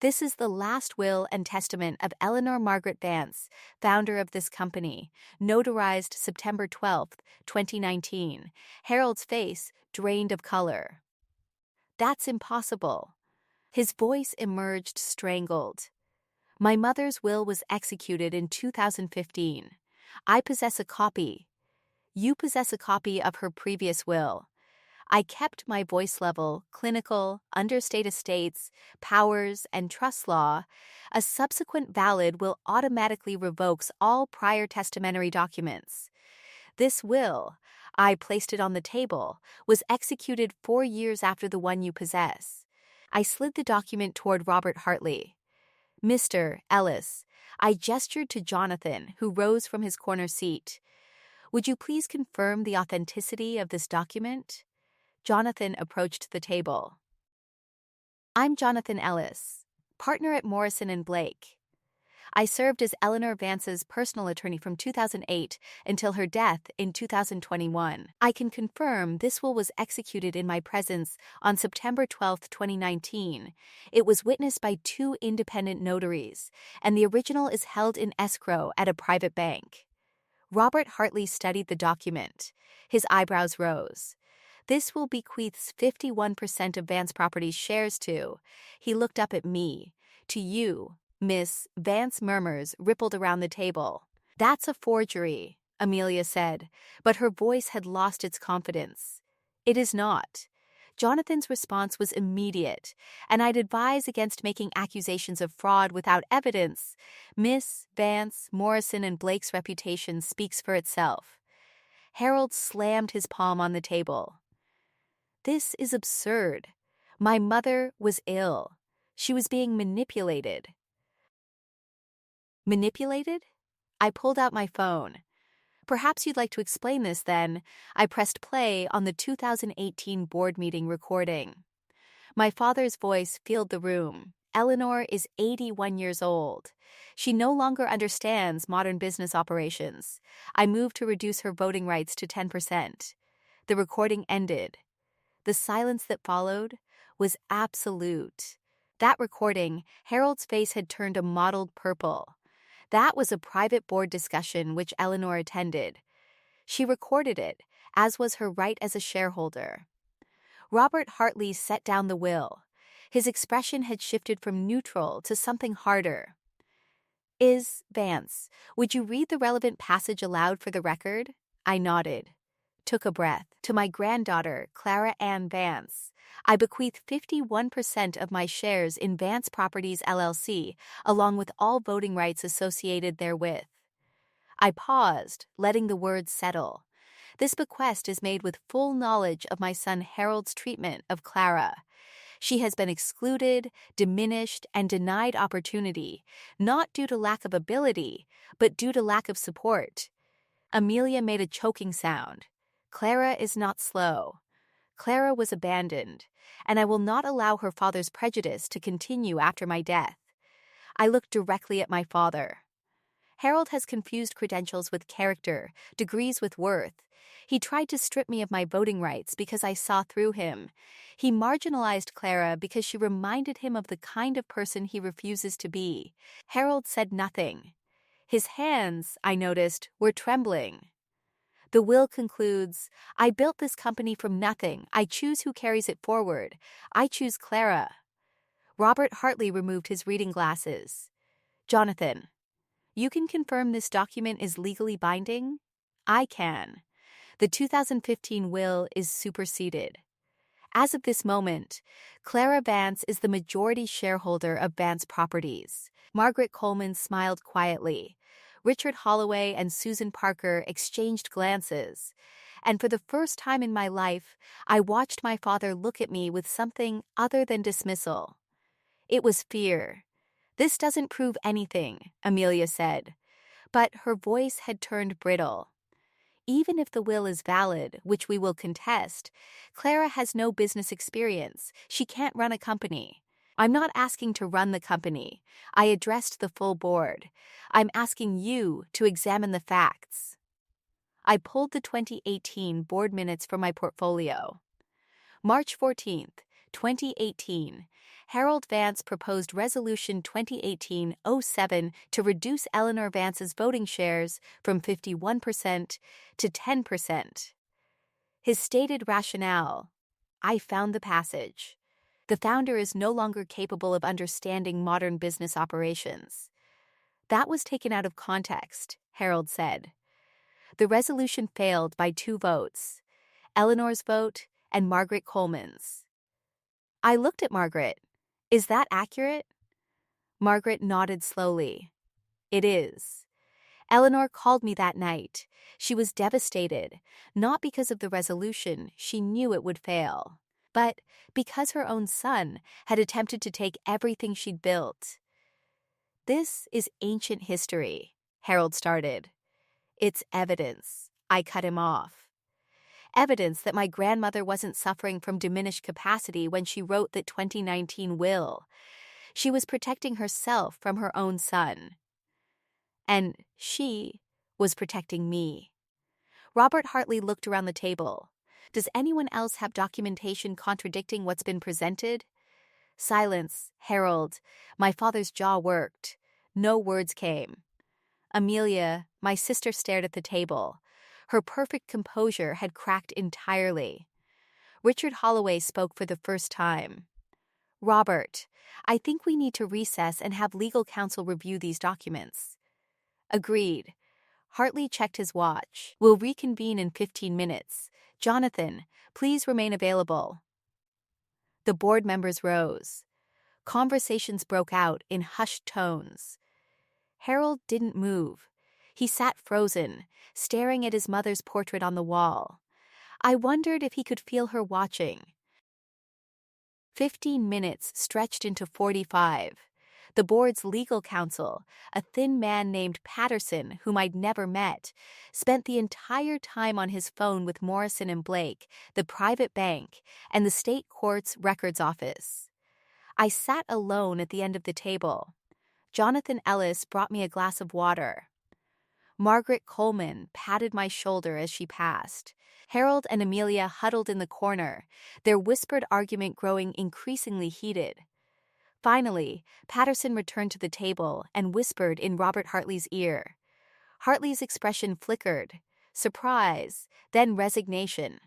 This is the last will and testament of Eleanor Margaret Vance, founder of this company, notarized September 12, 2019. Harold's face drained of color. That's impossible. His voice emerged strangled. My mother's will was executed in 2015. I possess a copy. You possess a copy of her previous will. I kept my voice level, clinical, understate estates, powers, and trust law. A subsequent valid will automatically revokes all prior testamentary documents. This will, I placed it on the table, was executed 4 years after the one you possess. I slid the document toward Robert Hartley. Mr. Ellis, I gestured to Jonathan, who rose from his corner seat. Would you please confirm the authenticity of this document? Jonathan approached the table. I'm Jonathan Ellis, partner at Morrison and Blake. I served as Eleanor Vance's personal attorney from 2008 until her death in 2021. I can confirm this will was executed in my presence on September 12, 2019. It was witnessed by 2 independent notaries, and the original is held in escrow at a private bank. Robert Hartley studied the document. His eyebrows rose. This will bequeaths 51% of Vance Properties shares to. He looked up at me. To you, Miss Vance. Murmurs rippled around the table. That's a forgery, Amelia said, but her voice had lost its confidence. It is not. Jonathan's response was immediate, and I'd advise against making accusations of fraud without evidence. Miss Vance, Morrison and Blake's reputation speaks for itself. Harold slammed his palm on the table. This is absurd. My mother was ill. She was being manipulated. Manipulated? I pulled out my phone. Perhaps you'd like to explain this then. I pressed play on the 2018 board meeting recording. My father's voice filled the room. Eleanor is 81 years old. She no longer understands modern business operations. I moved to reduce her voting rights to 10%. The recording ended. The silence that followed was absolute. That recording, Harold's face had turned a mottled purple. That was a private board discussion which Eleanor attended. She recorded it, as was her right as a shareholder. Robert Hartley set down the will. His expression had shifted from neutral to something harder. Vance, would you read the relevant passage aloud for the record? I nodded. Took a breath. To my granddaughter, Clara Vance, I bequeath 51% of my shares in Vance Properties LLC, along with all voting rights associated therewith. I paused, letting the words settle. This bequest is made with full knowledge of my son Harold's treatment of Clara. She has been excluded, diminished, and denied opportunity, not due to lack of ability, but due to lack of support. Amelia made a choking sound. Clara is not slow. Clara was abandoned, and I will not allow her father's prejudice to continue after my death. I looked directly at my father. Harold has confused credentials with character, degrees with worth. He tried to strip me of my voting rights because I saw through him. He marginalized Clara because she reminded him of the kind of person he refuses to be. Harold said nothing. His hands, I noticed, were trembling. The will concludes, I built this company from nothing. I choose who carries it forward. I choose Clara. Robert Hartley removed his reading glasses. Jonathan, you can confirm this document is legally binding? I can. The 2015 will is superseded. As of this moment, Clara Vance is the majority shareholder of Vance Properties. Margaret Coleman smiled quietly. Richard Holloway and Susan Parker exchanged glances. And for the first time in my life, I watched my father look at me with something other than dismissal. It was fear. This doesn't prove anything, Amelia said. But her voice had turned brittle. Even if the will is valid, which we will contest, Clara has no business experience. She can't run a company. I'm not asking to run the company. I addressed the full board. I'm asking you to examine the facts. I pulled the 2018 board minutes from my portfolio. March 14th, 2018. Harold Vance proposed Resolution 2018-07 to reduce Eleanor Vance's voting shares from 51% to 10%. His stated rationale: I found the passage. The founder is no longer capable of understanding modern business operations. That was taken out of context, Harold said. The resolution failed by 2 votes, Eleanor's vote and Margaret Coleman's. I looked at Margaret. Is that accurate? Margaret nodded slowly. It is. Eleanor called me that night. She was devastated, not because of the resolution. She knew it would fail. but because her own son had attempted to take everything she'd built. "This is ancient history," Harold started. "It's evidence," I cut him off. "Evidence that my grandmother wasn't suffering from diminished capacity when she wrote that 2019 will. She was protecting herself from her own son. And she was protecting me." Robert Hartley looked around the table. "Does anyone else have documentation contradicting what's been presented?" Silence. Harold. My father's jaw worked. No words came. Amelia, my sister, stared at the table. Her perfect composure had cracked entirely. Richard Holloway spoke for the first time. "Robert, I think we need to recess and have legal counsel review these documents." "Agreed." Hartley checked his watch. "We'll reconvene in 15 minutes. Jonathan, please remain available." The board members rose. Conversations broke out in hushed tones. Harold didn't move. He sat frozen, staring at his mother's portrait on the wall. I wondered if he could feel her watching. 15 minutes stretched into 45. The board's legal counsel, a thin man named Patterson whom I'd never met, spent the entire time on his phone with Morrison and Blake, the private bank, and the state court's records office. I sat alone at the end of the table. Jonathan Ellis brought me a glass of water. Margaret Coleman patted my shoulder as she passed. Harold and Amelia huddled in the corner, their whispered argument growing increasingly heated. Finally, Patterson returned to the table and whispered in Robert Hartley's ear. Hartley's expression flickered, surprise, then resignation.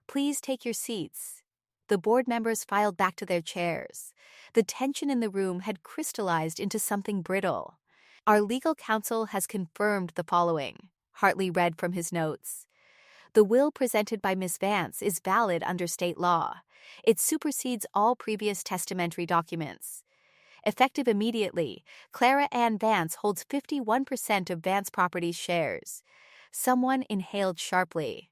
"Please take your seats." The board members filed back to their chairs. The tension in the room had crystallized into something brittle. "Our legal counsel has confirmed the following," Hartley read from his notes. "The will presented by Miss Vance is valid under state law. It supersedes all previous testamentary documents. Effective immediately, Clara Ann Vance holds 51% of Vance Properties shares." Someone inhaled sharply.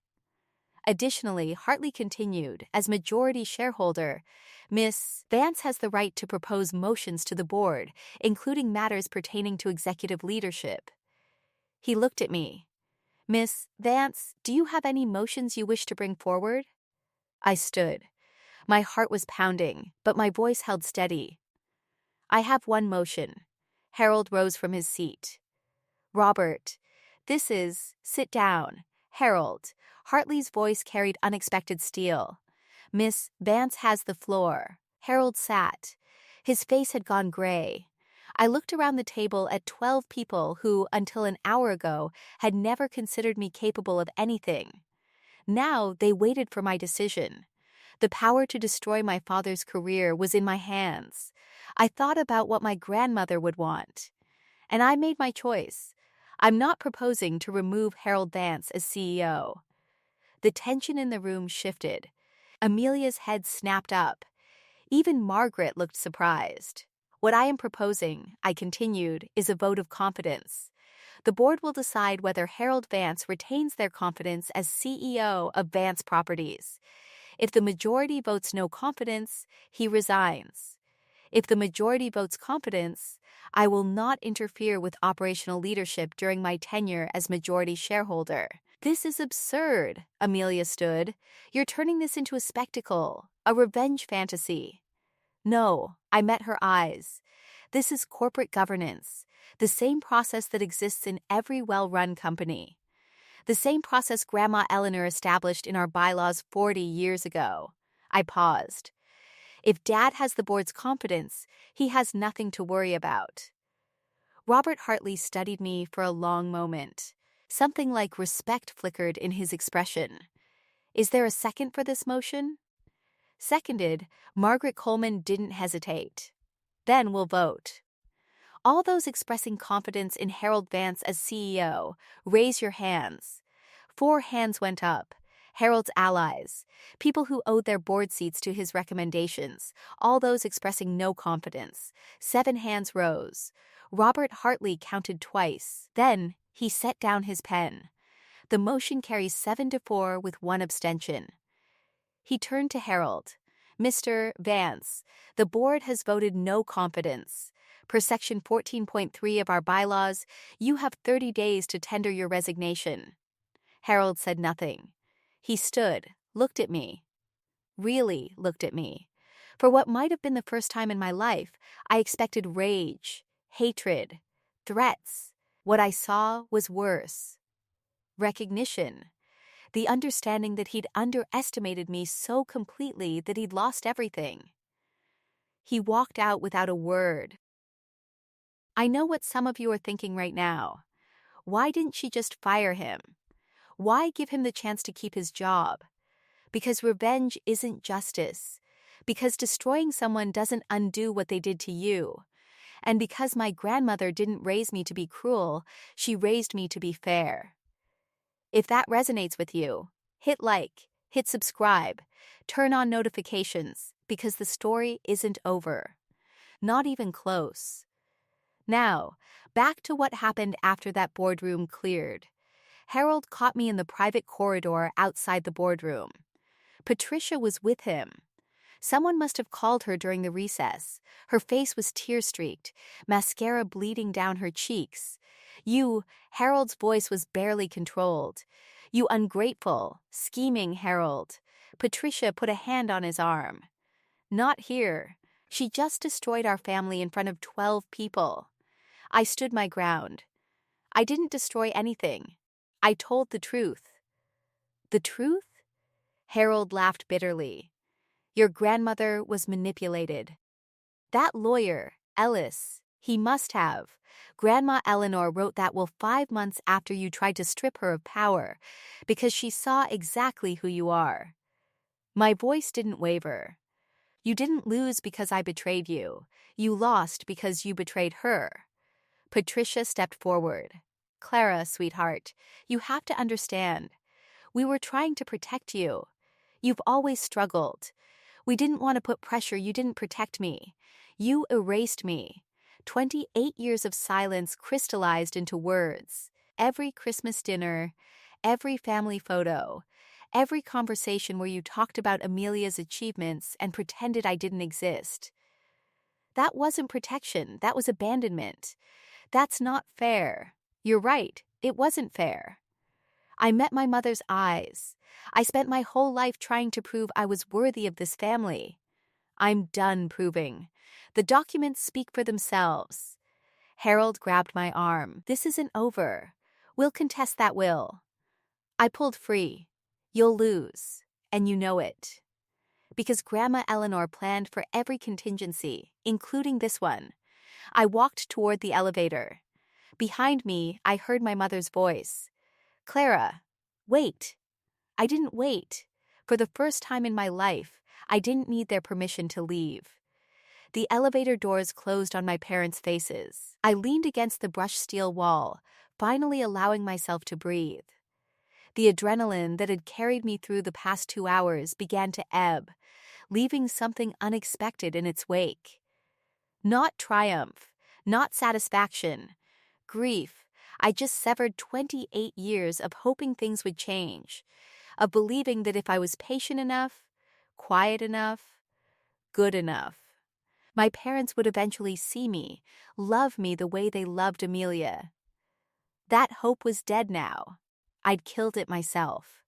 Additionally, Hartley continued, as majority shareholder, "Miss Vance has the right to propose motions to the board, including matters pertaining to executive leadership." He looked at me. "Miss Vance, do you have any motions you wish to bring forward?" I stood. My heart was pounding, but my voice held steady. "I have one motion." Harold rose from his seat. "Robert, this is—" "Sit down." "Harold." Hartley's voice carried unexpected steel. "Miss Vance has the floor." Harold sat. His face had gone gray. I looked around the table at 12 people who, until an hour ago, had never considered me capable of anything. Now they waited for my decision. The power to destroy my father's career was in my hands. I thought about what my grandmother would want. And I made my choice. I'm not proposing to remove Harold Vance as CEO. The tension in the room shifted. Amelia's head snapped up. Even Margaret looked surprised. "What I am proposing," I continued, "is a vote of confidence. The board will decide whether Harold Vance retains their confidence as CEO of Vance Properties. If the majority votes no confidence, he resigns. If the majority votes confidence, I will not interfere with operational leadership during my tenure as majority shareholder." "This is absurd," Amelia stood. "You're turning this into a spectacle, a revenge fantasy." "No," I met her eyes. "This is corporate governance, the same process that exists in every well-run company. The same process Grandma Eleanor established in our bylaws 40 years ago." I paused. "If Dad has the board's confidence, he has nothing to worry about." Robert Hartley studied me for a long moment. Something like respect flickered in his expression. "Is there a second for this motion?" "Seconded." Margaret Coleman didn't hesitate. "Then we'll vote. All those expressing confidence in Harold Vance as CEO, raise your hands." 4 hands went up. Harold's allies, people who owed their board seats to his recommendations, all those expressing no confidence. 7 hands rose. Robert Hartley counted twice. Then he set down his pen. "The motion carries 7-4 with 1 abstention." He turned to Harold. Mr. Vance, the board has voted no confidence. Per section 14.3 of our bylaws, you have 30 days to tender your resignation. Harold said nothing. He stood, looked at me. Really looked at me. For what might have been the first time in my life, I expected rage, hatred, threats. What I saw was worse. Recognition. The understanding that he'd underestimated me so completely that he'd lost everything. He walked out without a word. I know what some of you are thinking right now. Why didn't she just fire him? Why give him the chance to keep his job? Because revenge isn't justice. Because destroying someone doesn't undo what they did to you. And because my grandmother didn't raise me to be cruel, she raised me to be fair. If that resonates with you, hit like, hit subscribe, turn on notifications, because the story isn't over. Not even close. Now, back to what happened after that boardroom cleared. Harold caught me in the private corridor outside the boardroom. Patricia was with him. Someone must have called her during the recess. Her face was tear-streaked, mascara bleeding down her cheeks. Harold's voice was barely controlled. You ungrateful, scheming Harold. Patricia put a hand on his arm. Not here. She just destroyed our family in front of 12 people. I stood my ground. I didn't destroy anything. I told the truth. The truth? Harold laughed bitterly. Your grandmother was manipulated. That lawyer, Ellis, he must have. Grandma Eleanor wrote that will 5 months after you tried to strip her of power, because she saw exactly who you are. My voice didn't waver. You didn't lose because I betrayed you. You lost because you betrayed her. Patricia stepped forward. Clara, sweetheart, you have to understand. We were trying to protect you. You've always struggled. We didn't want to put pressure. You didn't protect me. You erased me. 28 years of silence crystallized into words. Every Christmas dinner, every family photo, every conversation where you talked about Amelia's achievements and pretended I didn't exist. That wasn't protection. That was abandonment. That's not fair. You're right. It wasn't fair. I met my mother's eyes. I spent my whole life trying to prove I was worthy of this family. I'm done proving. The documents speak for themselves. Harold grabbed my arm. This isn't over. We'll contest that will. I pulled free. You'll lose. And you know it. Because Grandma Eleanor planned for every contingency, including this one. I walked toward the elevator. Behind me, I heard my mother's voice. Clara, wait. I didn't wait. For the first time in my life, I didn't need their permission to leave. The elevator doors closed on my parents' faces. I leaned against the brushed steel wall, finally allowing myself to breathe. The adrenaline that had carried me through the past 2 hours began to ebb, leaving something unexpected in its wake. Not triumph, not satisfaction, grief. I just severed 28 years of hoping things would change, of believing that if I was patient enough, quiet enough, good enough, my parents would eventually see me, love me the way they loved Amelia. That hope was dead now. I'd killed it myself.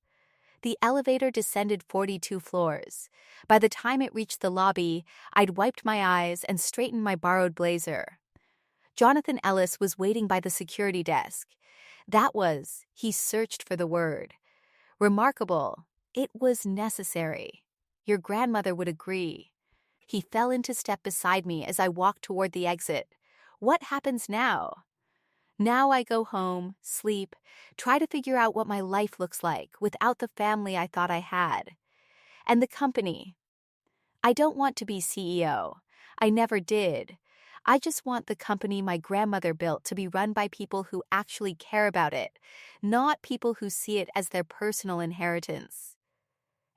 The elevator descended 42 floors. By the time it reached the lobby, I'd wiped my eyes and straightened my borrowed blazer. Jonathan Ellis was waiting by the security desk. He searched for the word. Remarkable. It was necessary. Your grandmother would agree. He fell into step beside me as I walked toward the exit. What happens now? Now I go home, sleep, try to figure out what my life looks like without the family I thought I had. And the company. I don't want to be CEO. I never did. I just want the company my grandmother built to be run by people who actually care about it, not people who see it as their personal inheritance.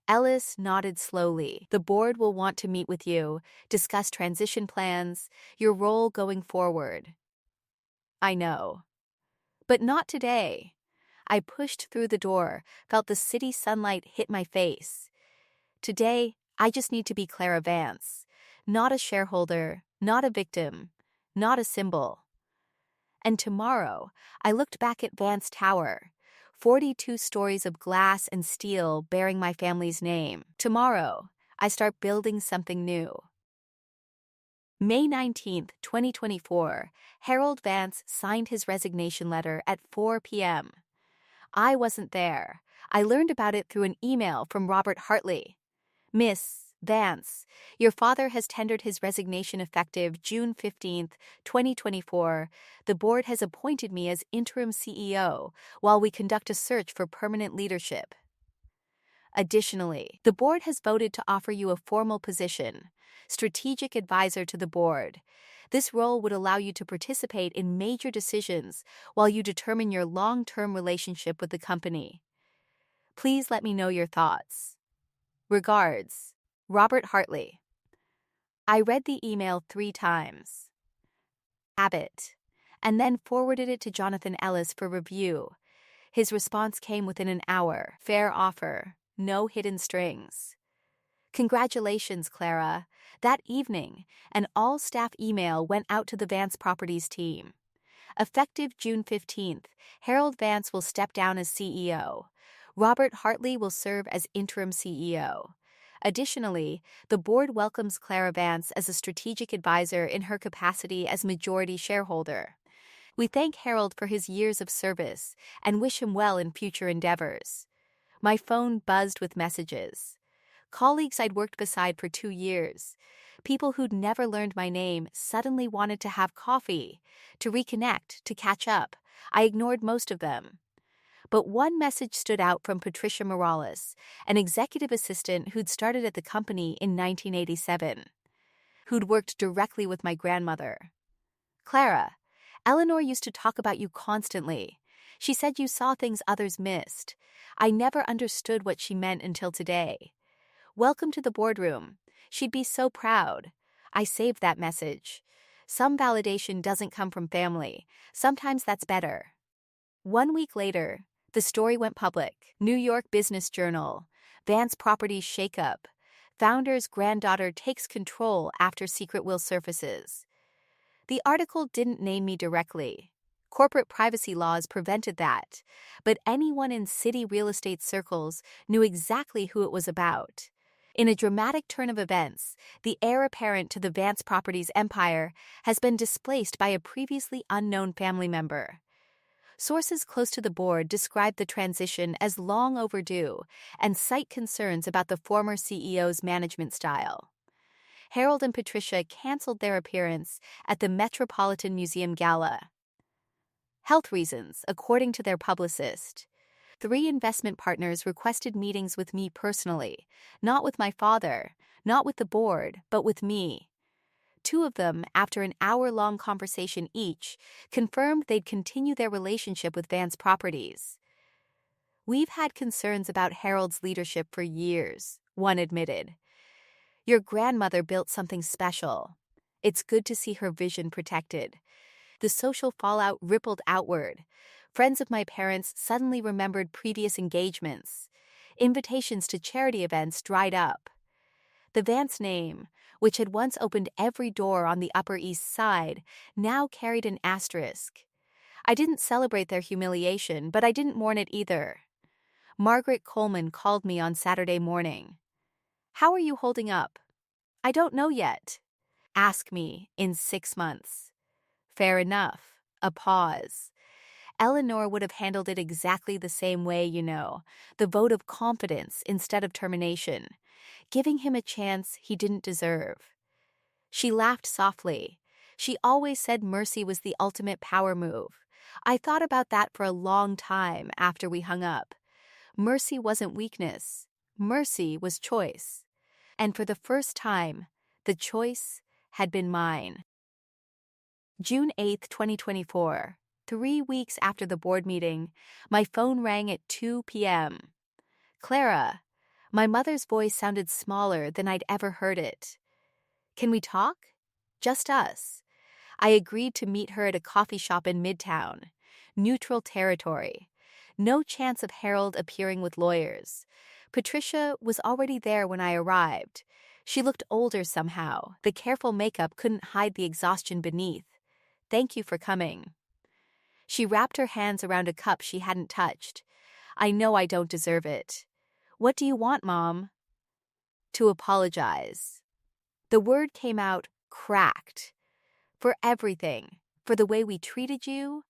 Ellis nodded slowly. The board will want to meet with you, discuss transition plans, your role going forward. I know. But not today. I pushed through the door, felt the city sunlight hit my face. Today, I just need to be Clara Vance. Not a shareholder, not a victim, not a symbol. And tomorrow, I looked back at Vance Tower. 42 stories of glass and steel bearing my family's name. Tomorrow, I start building something new. May 19th, 2024, Harold Vance signed his resignation letter at 4 p.m. I wasn't there. I learned about it through an email from Robert Hartley. Miss Vance, your father has tendered his resignation effective June 15th, 2024. The board has appointed me as interim CEO while we conduct a search for permanent leadership. Additionally, the board has voted to offer you a formal position, strategic advisor to the board. This role would allow you to participate in major decisions while you determine your long-term relationship with the company. Please let me know your thoughts. Regards, Robert Hartley. I read the email 3 times. Habit. And then forwarded it to Jonathan Ellis for review. His response came within an hour. Fair offer. No hidden strings. Congratulations, Clara. That evening, an all-staff email went out to the Vance Properties team. Effective June 15th, Harold Vance will step down as CEO. Robert Hartley will serve as interim CEO. Additionally, the board welcomes Clara Vance as a strategic advisor in her capacity as majority shareholder. We thank Harold for his years of service and wish him well in future endeavors. My phone buzzed with messages. Colleagues I'd worked beside for 2 years, people who'd never learned my name, suddenly wanted to have coffee, to reconnect, to catch up. I ignored most of them. But one message stood out from Patricia Morales, an executive assistant who'd started at the company in 1987, who'd worked directly with my grandmother. Clara, Eleanor used to talk about you constantly. She said you saw things others missed. I never understood what she meant until today. Welcome to the boardroom. She'd be so proud. I saved that message. Some validation doesn't come from family. Sometimes that's better. 1 week later, the story went public. New York Business Journal. Vance Properties shakeup. Founder's granddaughter takes control after secret will surfaces. The article didn't name me directly. Corporate privacy laws prevented that, but anyone in city real estate circles knew exactly who it was about. In a dramatic turn of events, the heir apparent to the Vance Properties empire has been displaced by a previously unknown family member. Sources close to the board described the transition as long overdue and cite concerns about the former CEO's management style. Harold and Patricia canceled their appearance at the Metropolitan Museum Gala. Health reasons, according to their publicist. 3 investment partners requested meetings with me personally, not with my father, not with the board, but with me. 2 of them, after an hour-long conversation each, confirmed they'd continue their relationship with Vance Properties. We've had concerns about Harold's leadership for years, one admitted. Your grandmother built something special. It's good to see her vision protected. The social fallout rippled outward. Friends of my parents suddenly remembered previous engagements. Invitations to charity events dried up. The Vance name, which had once opened every door on the Upper East Side, now carried an asterisk. I didn't celebrate their humiliation, but I didn't mourn it either. Margaret Coleman called me on Saturday morning. How are you holding up? I don't know yet. Ask me in 6 months. Fair enough. A pause. Eleanor would have handled it exactly the same way, the vote of confidence instead of termination, giving him a chance he didn't deserve. She laughed softly. She always said mercy was the ultimate power move. I thought about that for a long time after we hung up. Mercy wasn't weakness. Mercy was choice. And for the first time, the choice had been mine. June 8th, 2024. 3 weeks after the board meeting, my phone rang at 2 p.m. Clara. My mother's voice sounded smaller than I'd ever heard it. Can we talk? Just us. I agreed to meet her at a coffee shop in Midtown. Neutral territory. No chance of Harold appearing with lawyers. Patricia was already there when I arrived. She looked older somehow. The careful makeup couldn't hide the exhaustion beneath. "Thank you for coming." She wrapped her hands around a cup she hadn't touched. "I know I don't deserve it." "What do you want, Mom?" "To apologize." The word came out cracked. "For everything. For the way we treated you.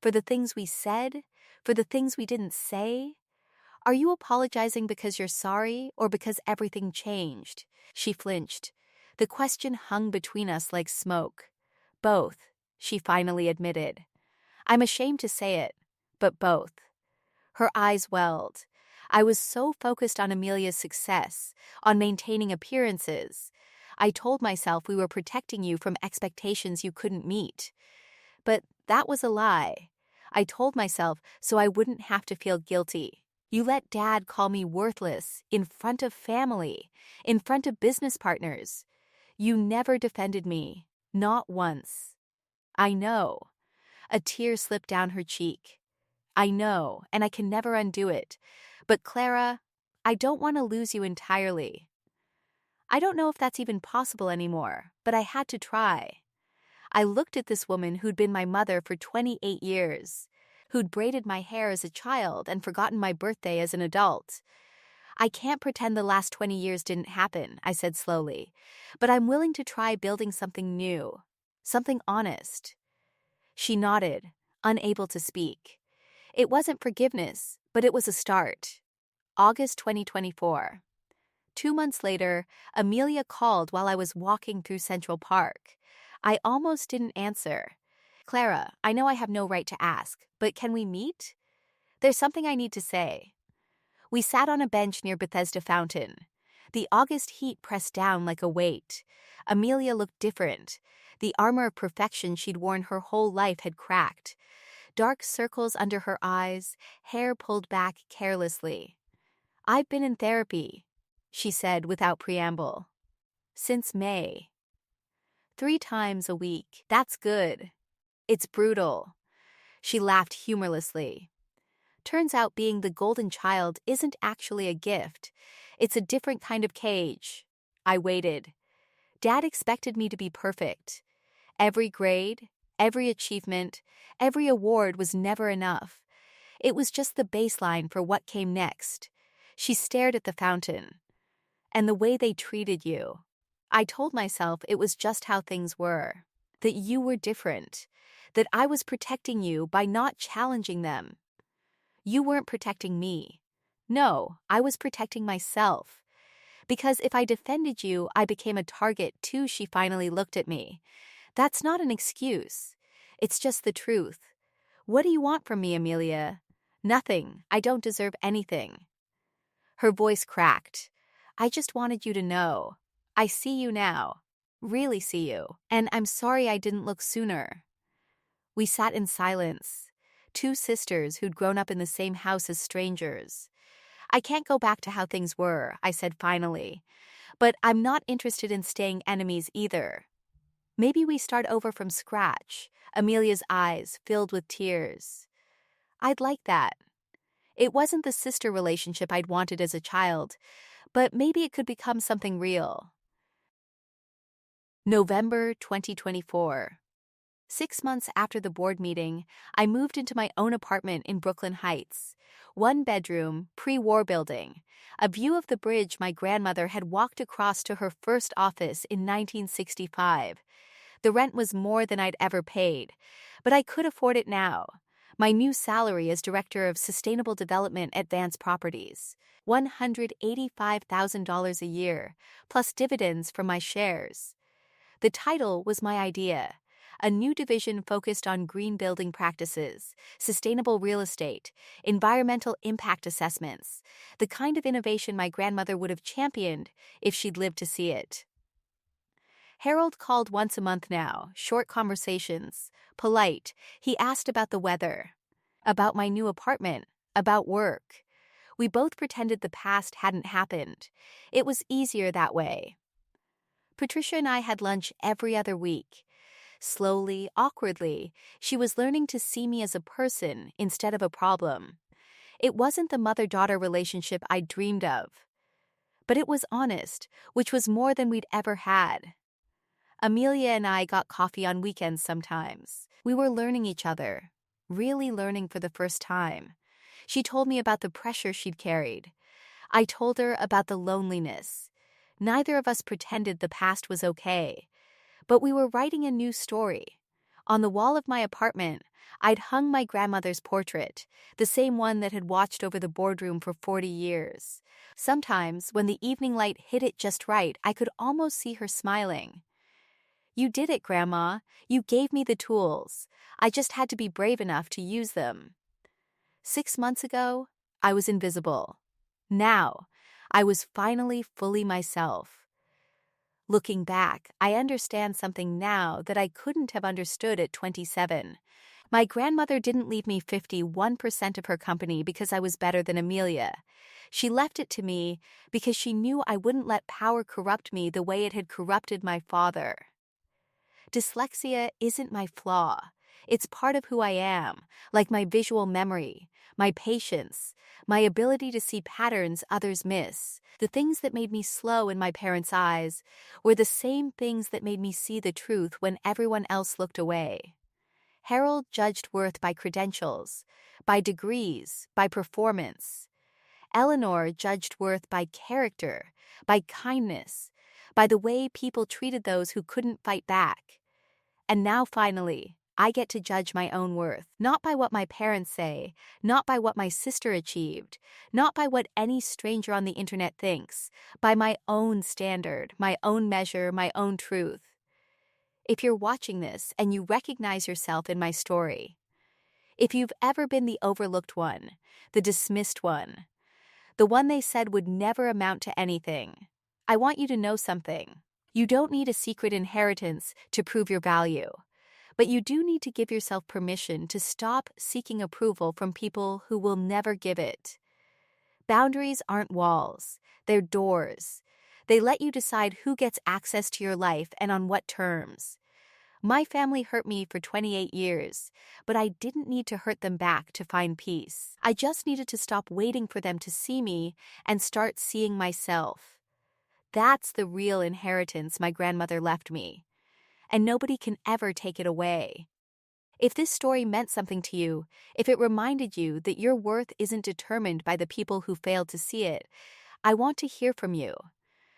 For the things we said. For the things we didn't say. Are you apologizing because you're sorry or because everything changed?" She flinched. The question hung between us like smoke. "Both," she finally admitted. "I'm ashamed to say it, but both." Her eyes welled. I was so focused on Amelia's success, on maintaining appearances. I told myself we were protecting you from expectations you couldn't meet. But that was a lie. I told myself so I wouldn't have to feel guilty. You let Dad call me worthless in front of family, in front of business partners. You never defended me, not once. I know. A tear slipped down her cheek. I know, and I can never undo it. But Clara, I don't want to lose you entirely. I don't know if that's even possible anymore, but I had to try. I looked at this woman who'd been my mother for 28 years, who'd braided my hair as a child and forgotten my birthday as an adult. "I can't pretend the last 20 years didn't happen," I said slowly, "but I'm willing to try building something new, something honest." She nodded, unable to speak. It wasn't forgiveness, but it was a start. August 2024. 2 months later, Amelia called while I was walking through Central Park. I almost didn't answer. "Clara, I know I have no right to ask, but can we meet? There's something I need to say." We sat on a bench near Bethesda Fountain. The August heat pressed down like a weight. Amelia looked different. The armor of perfection she'd worn her whole life had cracked. Dark circles under her eyes, hair pulled back carelessly. "I've been in therapy," she said without preamble. "Since May. 3 times a week. That's good. It's brutal." She laughed humorlessly. "Turns out being the golden child isn't actually a gift. It's a different kind of cage." I waited. Dad expected me to be perfect. Every grade, every achievement, every award was never enough. It was just the baseline for what came next. She stared at the fountain. "And the way they treated you." I told myself it was just how things were. That you were different. That I was protecting you by not challenging them. You weren't protecting me. No, I was protecting myself. Because if I defended you, I became a target too. She finally looked at me. "That's not an excuse. It's just the truth." "What do you want from me, Amelia?" "Nothing. I don't deserve anything." Her voice cracked. "I just wanted you to know. I see you now. Really see you. And I'm sorry I didn't look sooner." We sat in silence. 2 sisters who'd grown up in the same house as strangers. "I can't go back to how things were," I said finally. "But I'm not interested in staying enemies either. Maybe we start over from scratch." Amelia's eyes filled with tears. "I'd like that. It wasn't the sister relationship I'd wanted as a child, but maybe it could become something real." November 2024. 6 months after the board meeting, I moved into my own apartment in Brooklyn Heights. 1 bedroom, pre-war building. A view of the bridge my grandmother had walked across to her first office in 1965. The rent was more than I'd ever paid, but I could afford it now. My new salary as Director of Sustainable Development at Vance Properties. $185,000 a year, plus dividends from my shares. The title was my idea. A new division focused on green building practices, sustainable real estate, environmental impact assessments, the kind of innovation my grandmother would have championed if she'd lived to see it. Harold called once a month now, short conversations, polite. He asked about the weather, about my new apartment, about work. We both pretended the past hadn't happened. It was easier that way. Patricia and I had lunch every other week. Slowly, awkwardly, she was learning to see me as a person instead of a problem. It wasn't the mother-daughter relationship I dreamed of, but it was honest, which was more than we'd ever had. Amelia and I got coffee on weekends sometimes. We were learning each other, really learning for the first time. She told me about the pressure she'd carried. I told her about the loneliness. Neither of us pretended the past was okay, but we were writing a new story. On the wall of my apartment, I'd hung my grandmother's portrait, the same one that had watched over the boardroom for 40 years. Sometimes, when the evening light hit it just right, I could almost see her smiling. "You did it, Grandma. You gave me the tools. I just had to be brave enough to use them." 6 months ago, I was invisible. Now, I was finally fully myself. Looking back, I understand something now that I couldn't have understood at 27. My grandmother didn't leave me 51% of her company because I was better than Amelia. She left it to me because she knew I wouldn't let power corrupt me the way it had corrupted my father. Dyslexia isn't my flaw. It's part of who I am, like my visual memory, my patience, my ability to see patterns others miss. The things that made me slow in my parents' eyes were the same things that made me see the truth when everyone else looked away. Harold judged worth by credentials, by degrees, by performance. Eleanor judged worth by character, by kindness, by the way people treated those who couldn't fight back. And now finally, I get to judge my own worth, not by what my parents say, not by what my sister achieved, not by what any stranger on the internet thinks, by my own standard, my own measure, my own truth. If you're watching this and you recognize yourself in my story, if you've ever been the overlooked one, the dismissed one, the one they said would never amount to anything, I want you to know something. You don't need a secret inheritance to prove your value, but you do need to give yourself permission to stop seeking approval from people who will never give it. Boundaries aren't walls, they're doors. They let you decide who gets access to your life and on what terms. My family hurt me for 28 years, but I didn't need to hurt them back to find peace. I just needed to stop waiting for them to see me and start seeing myself. That's the real inheritance my grandmother left me, and nobody can ever take it away. If this story meant something to you, if it reminded you that your worth isn't determined by the people who failed to see it, I want to hear from you.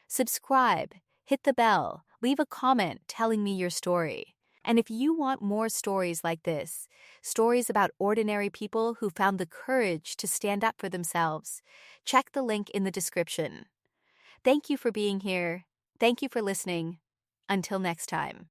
Subscribe, hit the bell, leave a comment telling me your story. And if you want more stories like this, stories about ordinary people who found the courage to stand up for themselves, check the link in the description. Thank you for being here. Thank you for listening. Until next time.